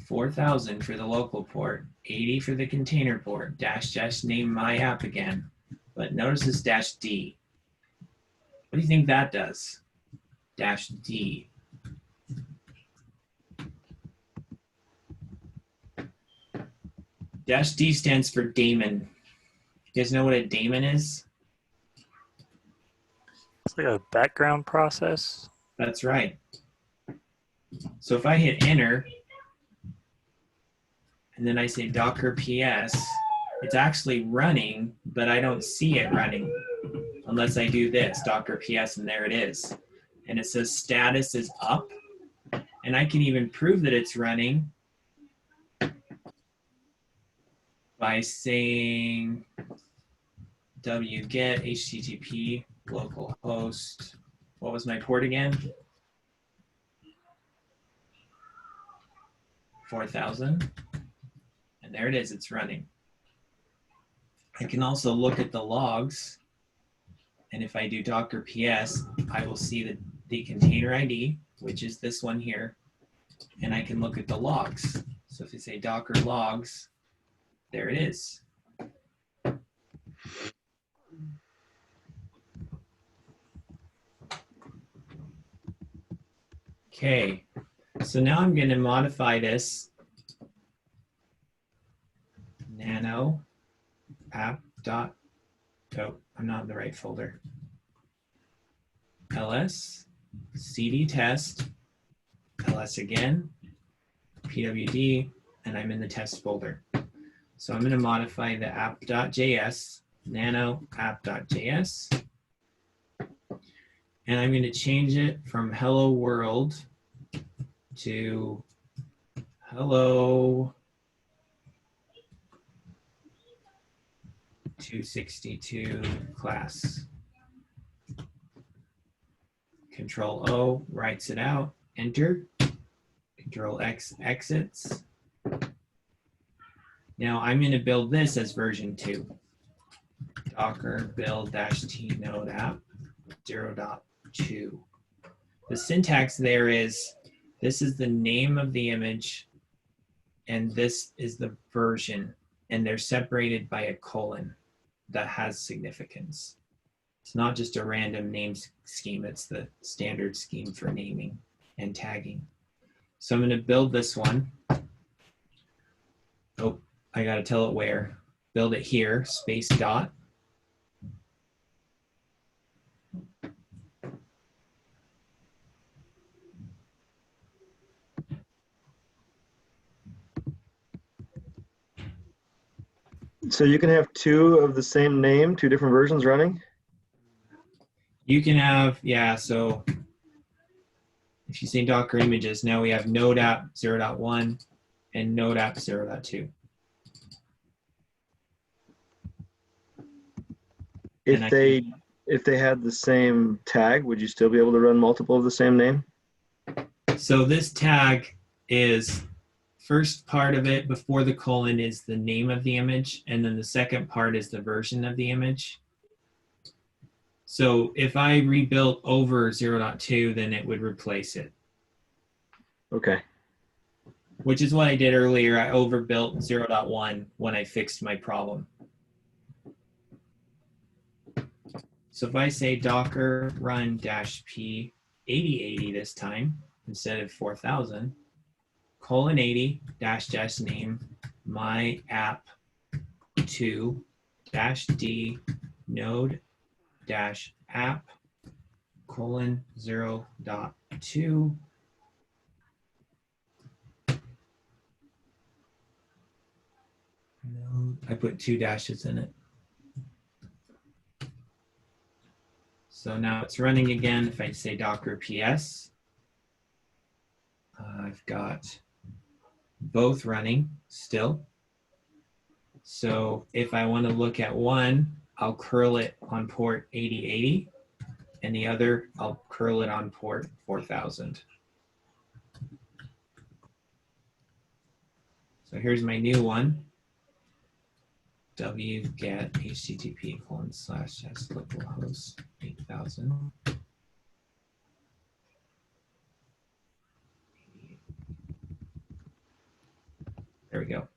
4000 for the local port, 80 for the container port, -- name my app again. But notice this -d. What do you think that does? -d. -d stands for daemon. You guys know what a daemon is? It's like a background process. That's right. So if I hit enter, and then I say Docker ps, it's actually running, but I don't see it running unless I do this, Docker ps, and there it is. And it says status is up, and I can even prove that it's running by saying wget http localhost. What was my port again? 4000. And there it is, it's running. I can also look at the logs. And if I do Docker ps, I will see the container ID, which is this one here. And I can look at the logs. So if you say Docker logs, there it is. Okay, so now I'm going to modify this nano app dot, oh, I'm not in the right folder. ls cd test, ls again, pwd, and I'm in the test folder. So I'm going to modify the app.js, nano app.js, and I'm going to change it from hello world to hello 262 class. Control O writes it out, enter. Control X exits. Now I'm going to build this as version 2. Docker build -t node app 0.2. The syntax there is, this is the name of the image, and this is the version, and they're separated by a colon that has significance. It's not just a random name scheme, it's the standard scheme for naming and tagging. So I'm going to build this one. Oh, I got to tell it where. Build it here, space dot. So you can have two of the same name, two different versions running? You can have, yeah, so if you say Docker images, now we have Node app 0.1 and Node app 0.2. If they had the same tag, would you still be able to run multiple of the same name? So this tag is, first part of it before the colon is the name of the image, and then the second part is the version of the image. So if I rebuilt over 0.2, then it would replace it. Okay. Which is what I did earlier. I overbuilt 0.1 when I fixed my problem. So if I say docker run -p 8080 this time, instead of 4000, :80 -s name my app 2 -d node -app :0.2 node. I put 2 dashes in it. So now it's running again. If I say docker ps, I've got both running still. So if I want to look at one, I'll curl it on port 8080, and the other, I'll curl it on port 4000. So here's my new one. wget http:// localhost 8000. There we go.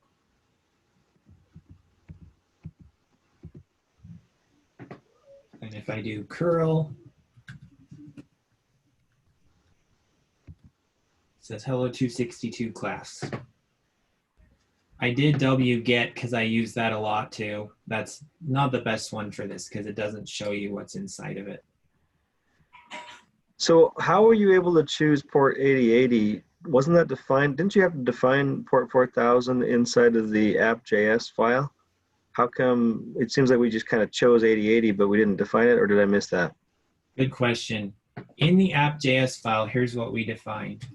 And if I do curl, it says hello 262 class. I did wget because I use that a lot too. That's not the best one for this because it doesn't show you what's inside of it. So how were you able to choose port 8080? Wasn't that defined? Didn't you have to define port 4000 inside of the app.js file? How come it seems like we just kind of chose 8080, but we didn't define it, or did I miss that? Good question. In the app.js file, here's what we defined.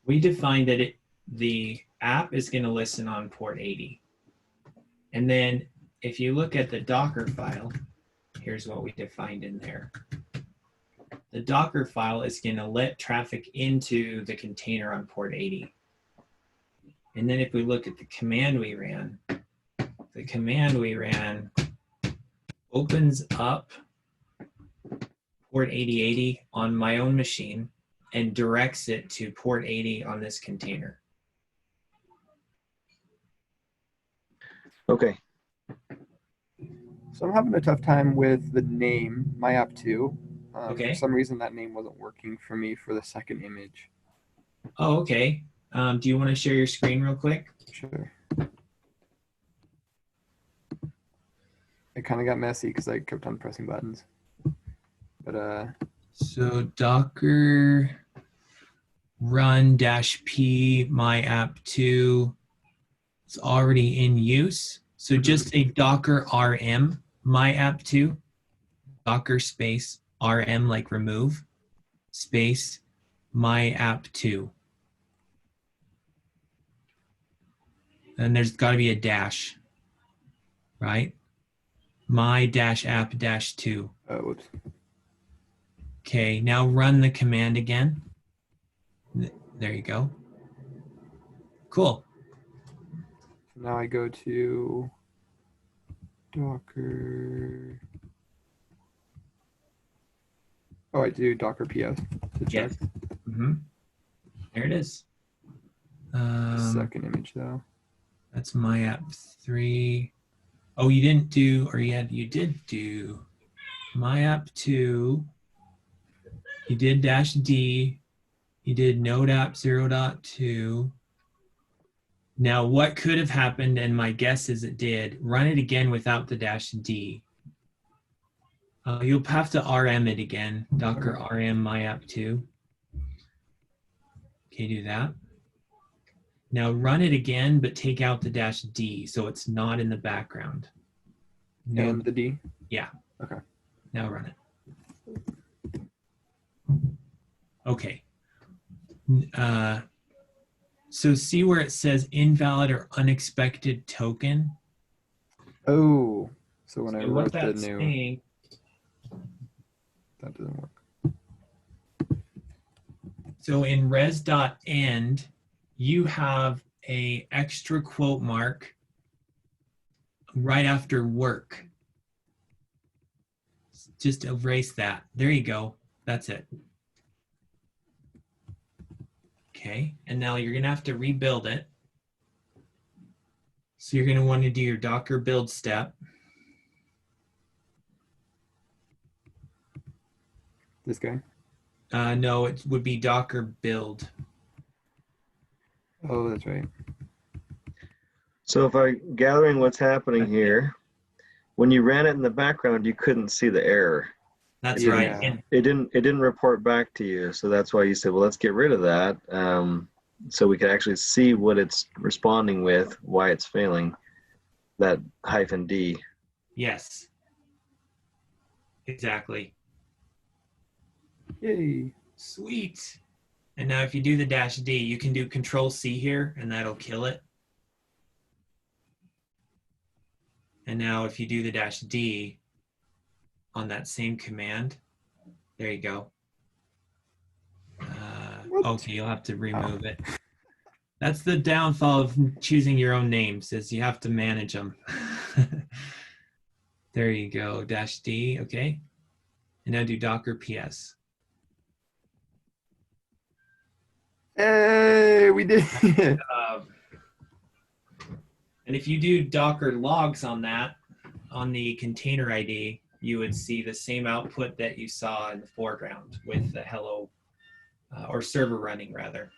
We defined that the app is going to listen on port 80. And then if you look at the Dockerfile, here's what we defined in there. The Dockerfile is going to let traffic into the container on port 80. And then if we look at the command we ran, the command we ran opens up port 8080 on my own machine and directs it to port 80 on this container. Okay. So I'm having a tough time with the name, my app 2. Okay. For some reason, that name wasn't working for me for the second image. Oh, okay. Do you want to share your screen real quick? Sure. It kind of got messy because I kept on pressing buttons. But So docker run -p my app 2 is already in use. So just say docker rm my app 2, docker space rm like remove space my app 2. And there's got to be a dash, right? My -app -2. whoops. Okay, now run the command again. There you go. Cool. So now I go to Docker. Oh, I do Docker PS to check. Yes. Mm-hmm. There it is. Second image though. That's my app 3. Oh, you didn't do, or you did do my app 2. You did -d. You did node app 0.2. Now, what could have happened, and my guess is it did, run it again without the -d. You'll have to rm it again. Docker rm my app 2. Okay, do that. Now run it again, but take out the -d so it's not in the background. No, And the D? yeah. Okay. Now run it. Okay. So see where it says invalid or unexpected token? Oh, so when I So what wrote the that's new, saying, that doesn't work. so in res.end, you have a extra quote mark right after work. Just erase that. There you go. That's it. Okay, and now you're gonna have to rebuild it. So you're gonna want to do your Docker build step. This guy? No, it would be Docker build. Oh, that's right. So if I'm gathering what's happening here, when you ran it in the background, you couldn't see the error. That's Yeah. right. And It didn't report back to you, so that's why you said, well, let's get rid of that, so we can actually see what it's responding with, why it's failing. That -d. yes, exactly. Yay. Sweet. And now if you do the -d, you can do Control-C here, and that'll kill it. And now if you do the -d on that same command, there you go. Okay, you'll have to remove it. That's the downfall of choosing your own names, is you have to manage them. There you go, -d, okay. And now do Docker PS. Hey, we did it. And if you do Docker logs on that, on the container ID, you would see the same output that you saw in the foreground with the hello, or server running rather.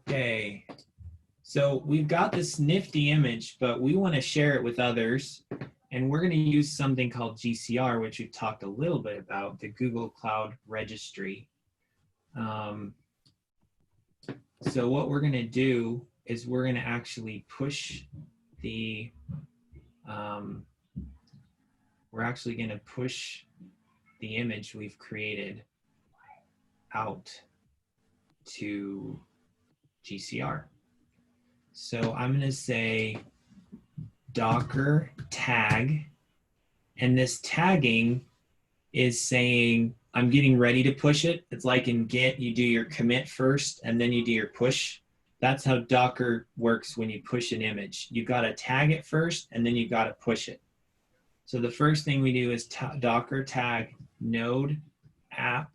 Okay, so we've got this nifty image, but we want to share it with others. And we're going to use something called GCR, which we've talked a little bit about, the Google Cloud Registry. So what we're going to do is we're going to actually push the, we're actually going to push the image we've created out to GCR. So I'm going to say Docker tag, and this tagging is saying I'm getting ready to push it. It's like in Git, you do your commit first and then you do your push. That's how Docker works when you push an image. You got to tag it first and then you got to push it. So the first thing we do is Docker tag node app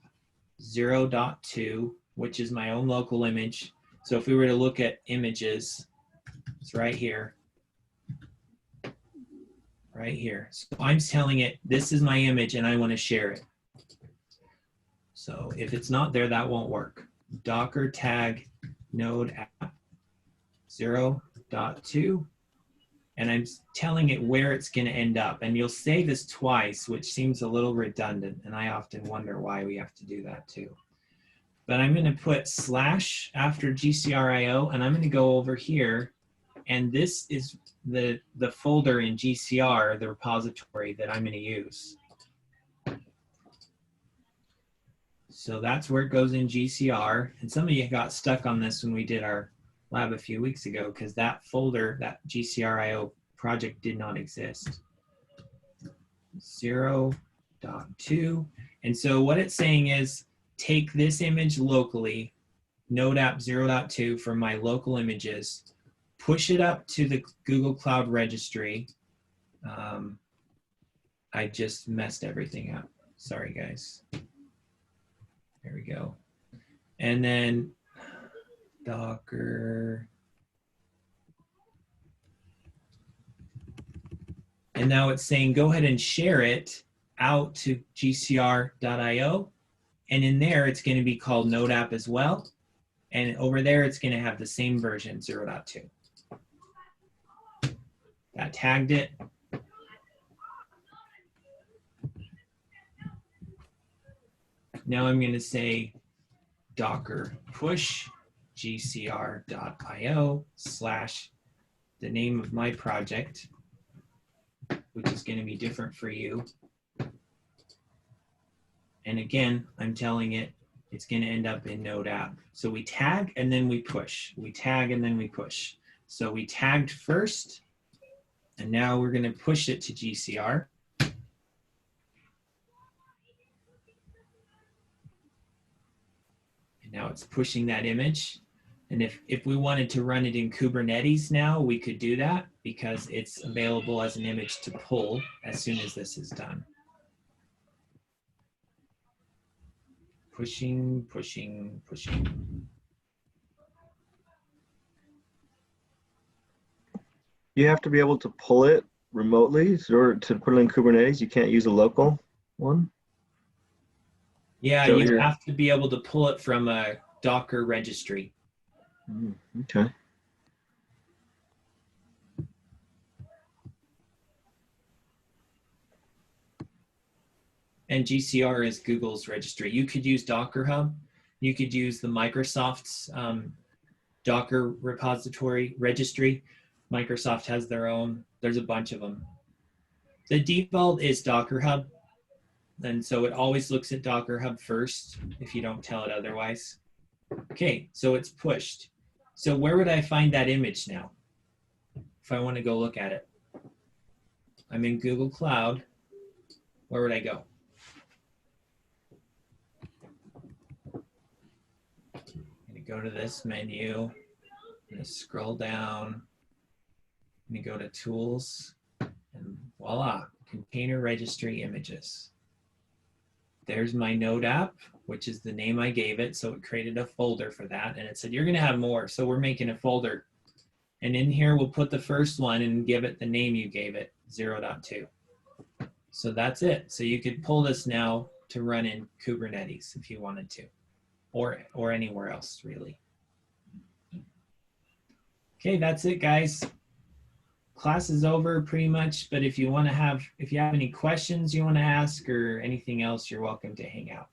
0.2, which is my own local image. So if we were to look at images, it's right here. Right here. So I'm telling it, this is my image and I want to share it. So if it's not there, that won't work. Docker tag node app 0.2, and I'm telling it where it's going to end up. And you'll say this twice, which seems a little redundant, and I often wonder why we have to do that too. But I'm going to put / after GCRIO, and I'm going to go over here, and this is the folder in GCR, the repository that I'm going to use. So that's where it goes in GCR. And some of you got stuck on this when we did our lab a few weeks ago, because that folder, that GCRIO project did not exist. 0.2. And so what it's saying is take this image locally, node app 0.2 from my local images, push it up to the Google Cloud Registry. I just messed everything up. Sorry, guys. There we go. And then Docker. And now it's saying go ahead and share it out to gcr.io. And in there, it's going to be called Node App as well. And over there, it's going to have the same version, 0.2. That tagged it. Now I'm going to say Docker push gcr.io / the name of my project, which is going to be different for you. And again, I'm telling it, it's going to end up in Node app. So we tag and then we push. We tag and then we push. So we tagged first, and now we're going to push it to GCR. And now it's pushing that image. And if we wanted to run it in Kubernetes now, we could do that because it's available as an image to pull as soon as this is done. Pushing, pushing, pushing. You have to be able to pull it remotely or to put it in Kubernetes. You can't use a local one. Yeah, So you have to be able to pull it from a Docker registry. Okay. And GCR is Google's registry. You could use Docker Hub. You could use the Microsoft's Docker repository registry. Microsoft has their own. There's a bunch of them. The default is Docker Hub. And so it always looks at Docker Hub first if you don't tell it otherwise. Okay, so it's pushed. So where would I find that image now if I want to go look at it? I'm in Google Cloud. Where would I go? I'm going to go to this menu. I'm going to scroll down. I'm going to go to Tools. And voila, Container Registry Images. There's my Node app, which is the name I gave it. So it created a folder for that. And it said, you're going to have more. So we're making a folder. And in here, we'll put the first one and give it the name you gave it, 0.2. So that's it. So you could pull this now to run in Kubernetes if you wanted to, or anywhere else, really. Okay, that's it, guys. Class is over pretty much, but if you have any questions you want to ask or anything else, you're welcome to hang out.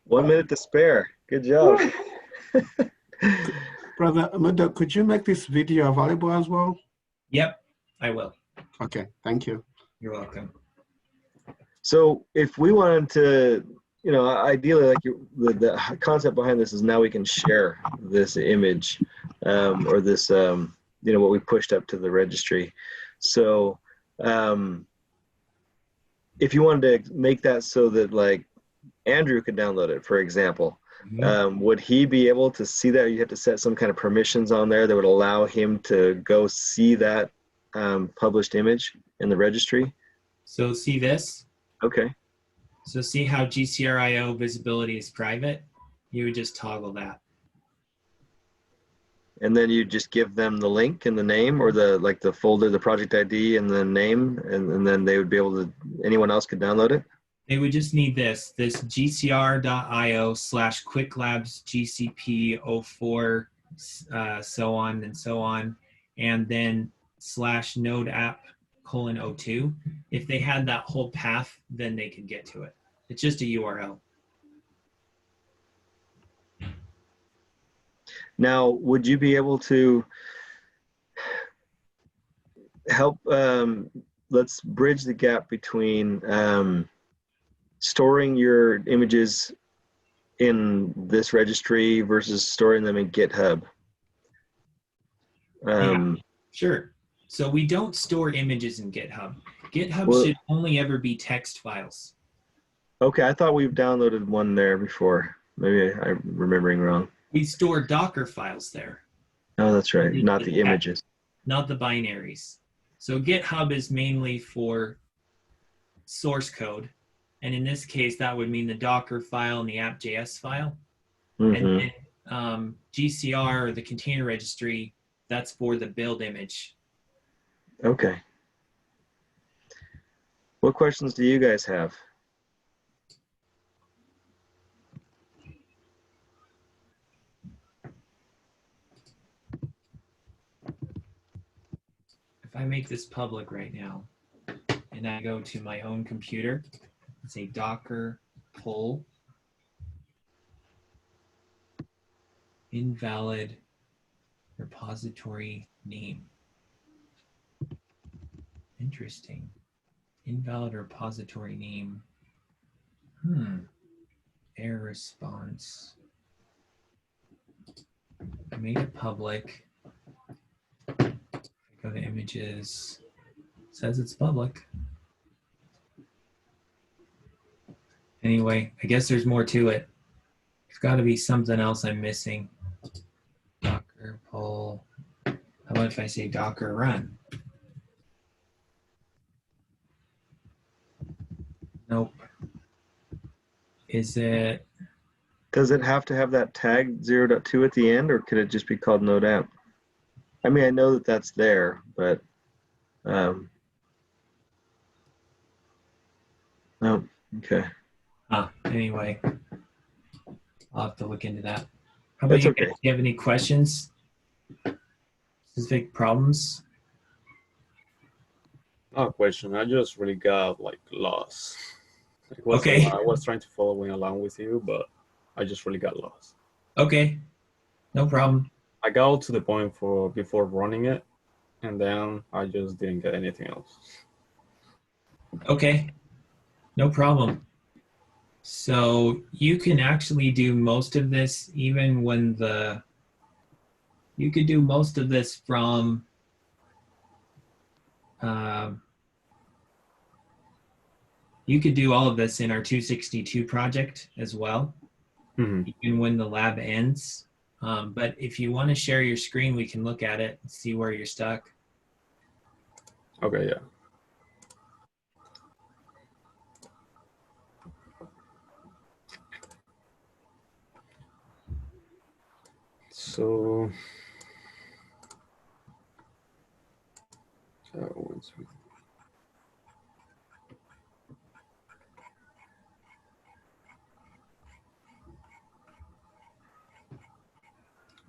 1 minute to spare. Good job. Brother Amanda, could you make this video available as well? Yep, I will. Okay, thank you. You're welcome. So if we wanted to, ideally, like the concept behind this is now we can share this image or this, what we pushed up to the registry. So if you wanted to make that so that like Andrew could download it, for example, would he be able to see that? You have to set some kind of permissions on there that would allow him to go see that published image in the registry. So see this? Okay. So see how GCR.io visibility is private? You would just toggle that. And then you just give them the link and the name or the folder, the project ID and the name, and then they would be able to, anyone else could download it? They would just need this gcr.io / quicklabs GCP 04 so on and so on, and then / node app :02. If they had that whole path, then they could get to it. It's just a URL. Now, would you be able to help, let's bridge the gap between storing your images in this registry versus storing them in GitHub? Yeah, sure. So we don't store images in GitHub. GitHub should only ever be text files. Okay, I thought we've downloaded one there before. Maybe I'm remembering wrong. We store Docker files there. Oh, that's right. Not the images. Not the binaries. So GitHub is mainly for source code. And in this case, that would mean the Dockerfile and the app.js file. And then GCR, or the container registry, that's for the build image. Okay. What questions do you guys have? If I make this public right now, and I go to my own computer, say Docker pull Invalid repository name. Interesting. Invalid repository name. Error response. I made it public. Go to images. Says it's public. Anyway, I guess there's more to it. There's got to be something else I'm missing. Docker pull. How about if I say Docker run? Nope. Is it? Does it have to have that tag 0.2 at the end, or could it just be called node app? I mean, I know that that's there, but no. Okay. Anyway, I'll have to look into that. How about That's you okay. guys? Do you have any questions? Specific problems? Not a question. I just really got like lost. Okay. I was trying to follow along with you, but I just really got lost. Okay. No problem. I got to the point before running it, and then I just didn't get anything else. Okay. No problem. So you can actually do most of this even when you could do most of this from you could do all of this in our 262 project as well, even when the lab ends. But if you want to share your screen, we can look at it and see where you're stuck. Okay, yeah. So,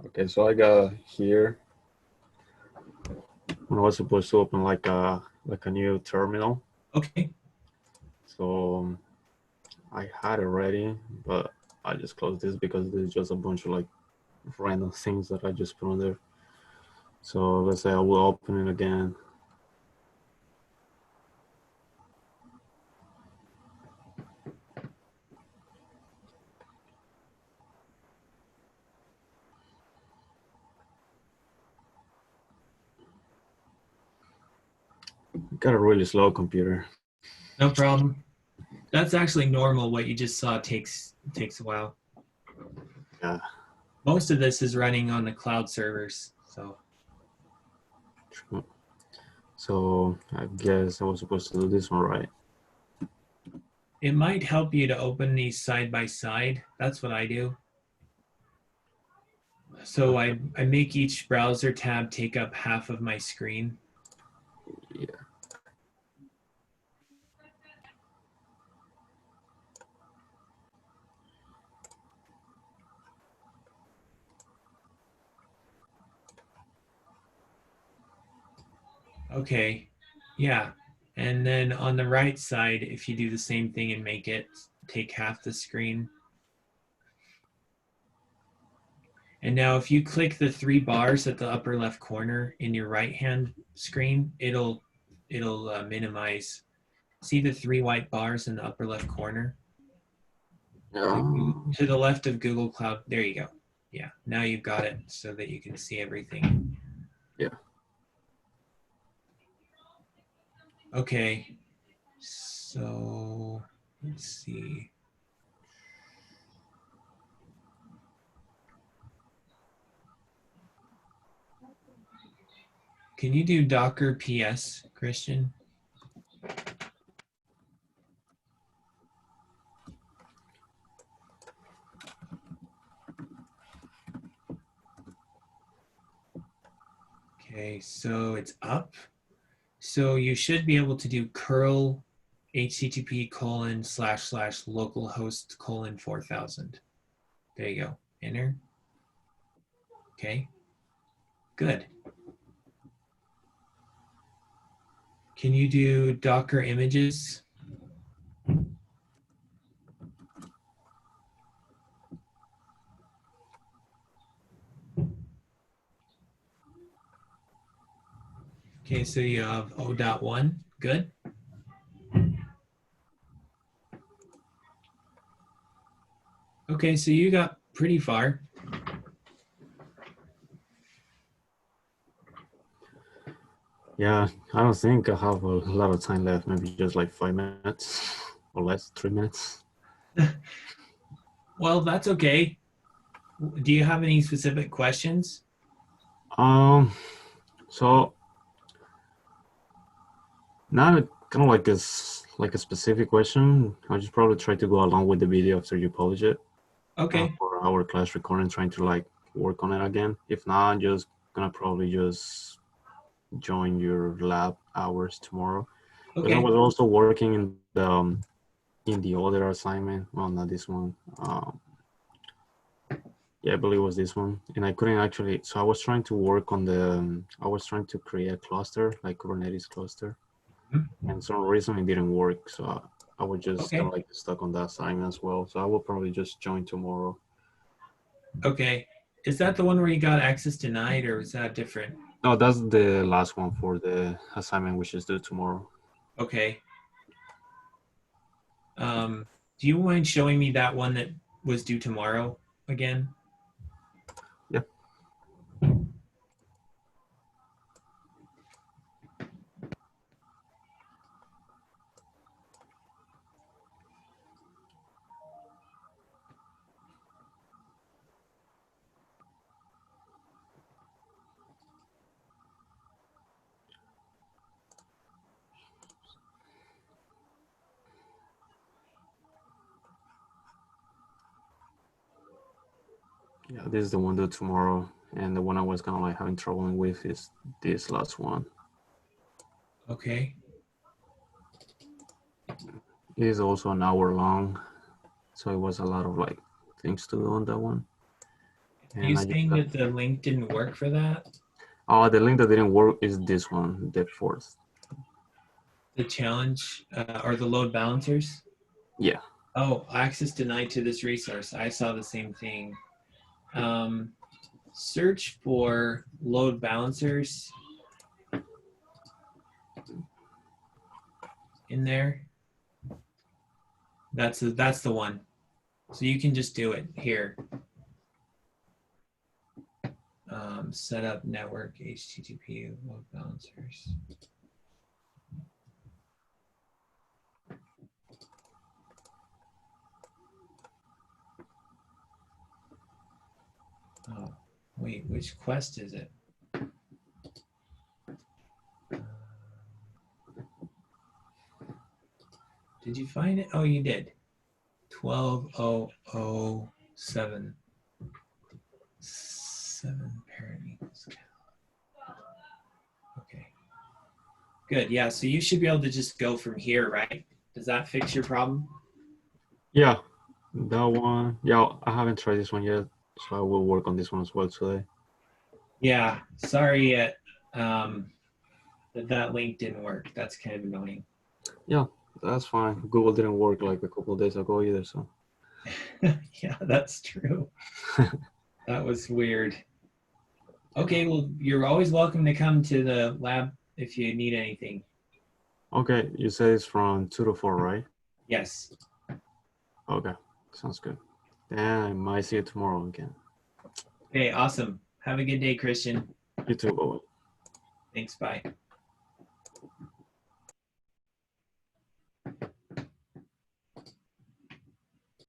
okay, so I got here. I was supposed to open like a new terminal. Okay. So I had it ready, but I just closed this because there's just a bunch of like random things that I just put on there. So let's say I will open it again. Got a really slow computer. No problem. That's actually normal. What you just saw takes a while. Yeah. Most of this is running on the cloud servers, so. True. So I guess I was supposed to do this one right. It might help you to open these side by side. That's what I do. So I make each browser tab take up half of my screen. Yeah. Okay, yeah. And then on the right side, if you do the same thing and make it take half the screen. And now if you click the 3 bars at the upper left corner in your right hand screen, it'll minimize. See the 3 white bars in the upper left corner? To the left of Google Cloud. There you go. Yeah, now you've got it so that you can see everything. Yeah. Okay, so let's see. Can you do Docker PS, Christian? Okay, so it's up. So you should be able to do curl http://localhost:4000. There you go. Enter. Okay. Good. Can you do Docker images? Okay, so you have O.1. Good. Okay, so you got pretty far. Yeah, I don't think I have a lot of time left. Maybe just like 5 minutes or less, 3 minutes. Well, that's okay. Do you have any specific questions? So not kind of like a specific question. I'll just probably try to go along with the video after you publish it. Okay. For our class recording, trying to like work on it again. If not, I'm just gonna probably just join your lab hours tomorrow. Because I Okay. was also working in the other assignment. Well, not this one. Yeah, I believe it was this one, and I couldn't actually. So I was trying to work on the. I was trying to create a cluster, like Kubernetes cluster, and some reason it didn't work. So I was just kind of like stuck on that assignment as well. So I will probably just join tomorrow. Okay. Is that the one where you got access denied, or is that different? No, that's the last one for the assignment, which is due tomorrow. Okay. Do you mind showing me that one that was due tomorrow again? Yep. Yeah, this is the one due tomorrow, and the one I was kind of like having trouble with is this last one. Okay. It is also an hour long, so it was a lot of like things to do on that one. Are you saying that the link didn't work for that? Oh, the link that didn't work is this one, the fourth. The challenge or the load balancers? Yeah. Oh, access denied to this resource. I saw the same thing. Search for load balancers in there. That's the one. So you can just do it here. Set up network HTTP load balancers. Oh, wait, which quest is it? Did you find it? Oh, you did. 12007. 7 parent equals. Okay. Good. Yeah. So you should be able to just go from here, right? Does that fix your problem? Yeah, that one. Yeah, I haven't tried this one yet, so I will work on this one as well today. Yeah. Sorry that link didn't work. That's kind of annoying. Yeah, that's fine. Google didn't work like a couple of days ago either, so. Yeah, that's true. That was weird. Okay, well, you're always welcome to come to the lab if you need anything. Okay, you said it's from 2 to 4, right? Yes. Okay, sounds good. Then I might see you tomorrow again. Okay, awesome. Have a good day, Christian. You too, bye. Thanks, bye.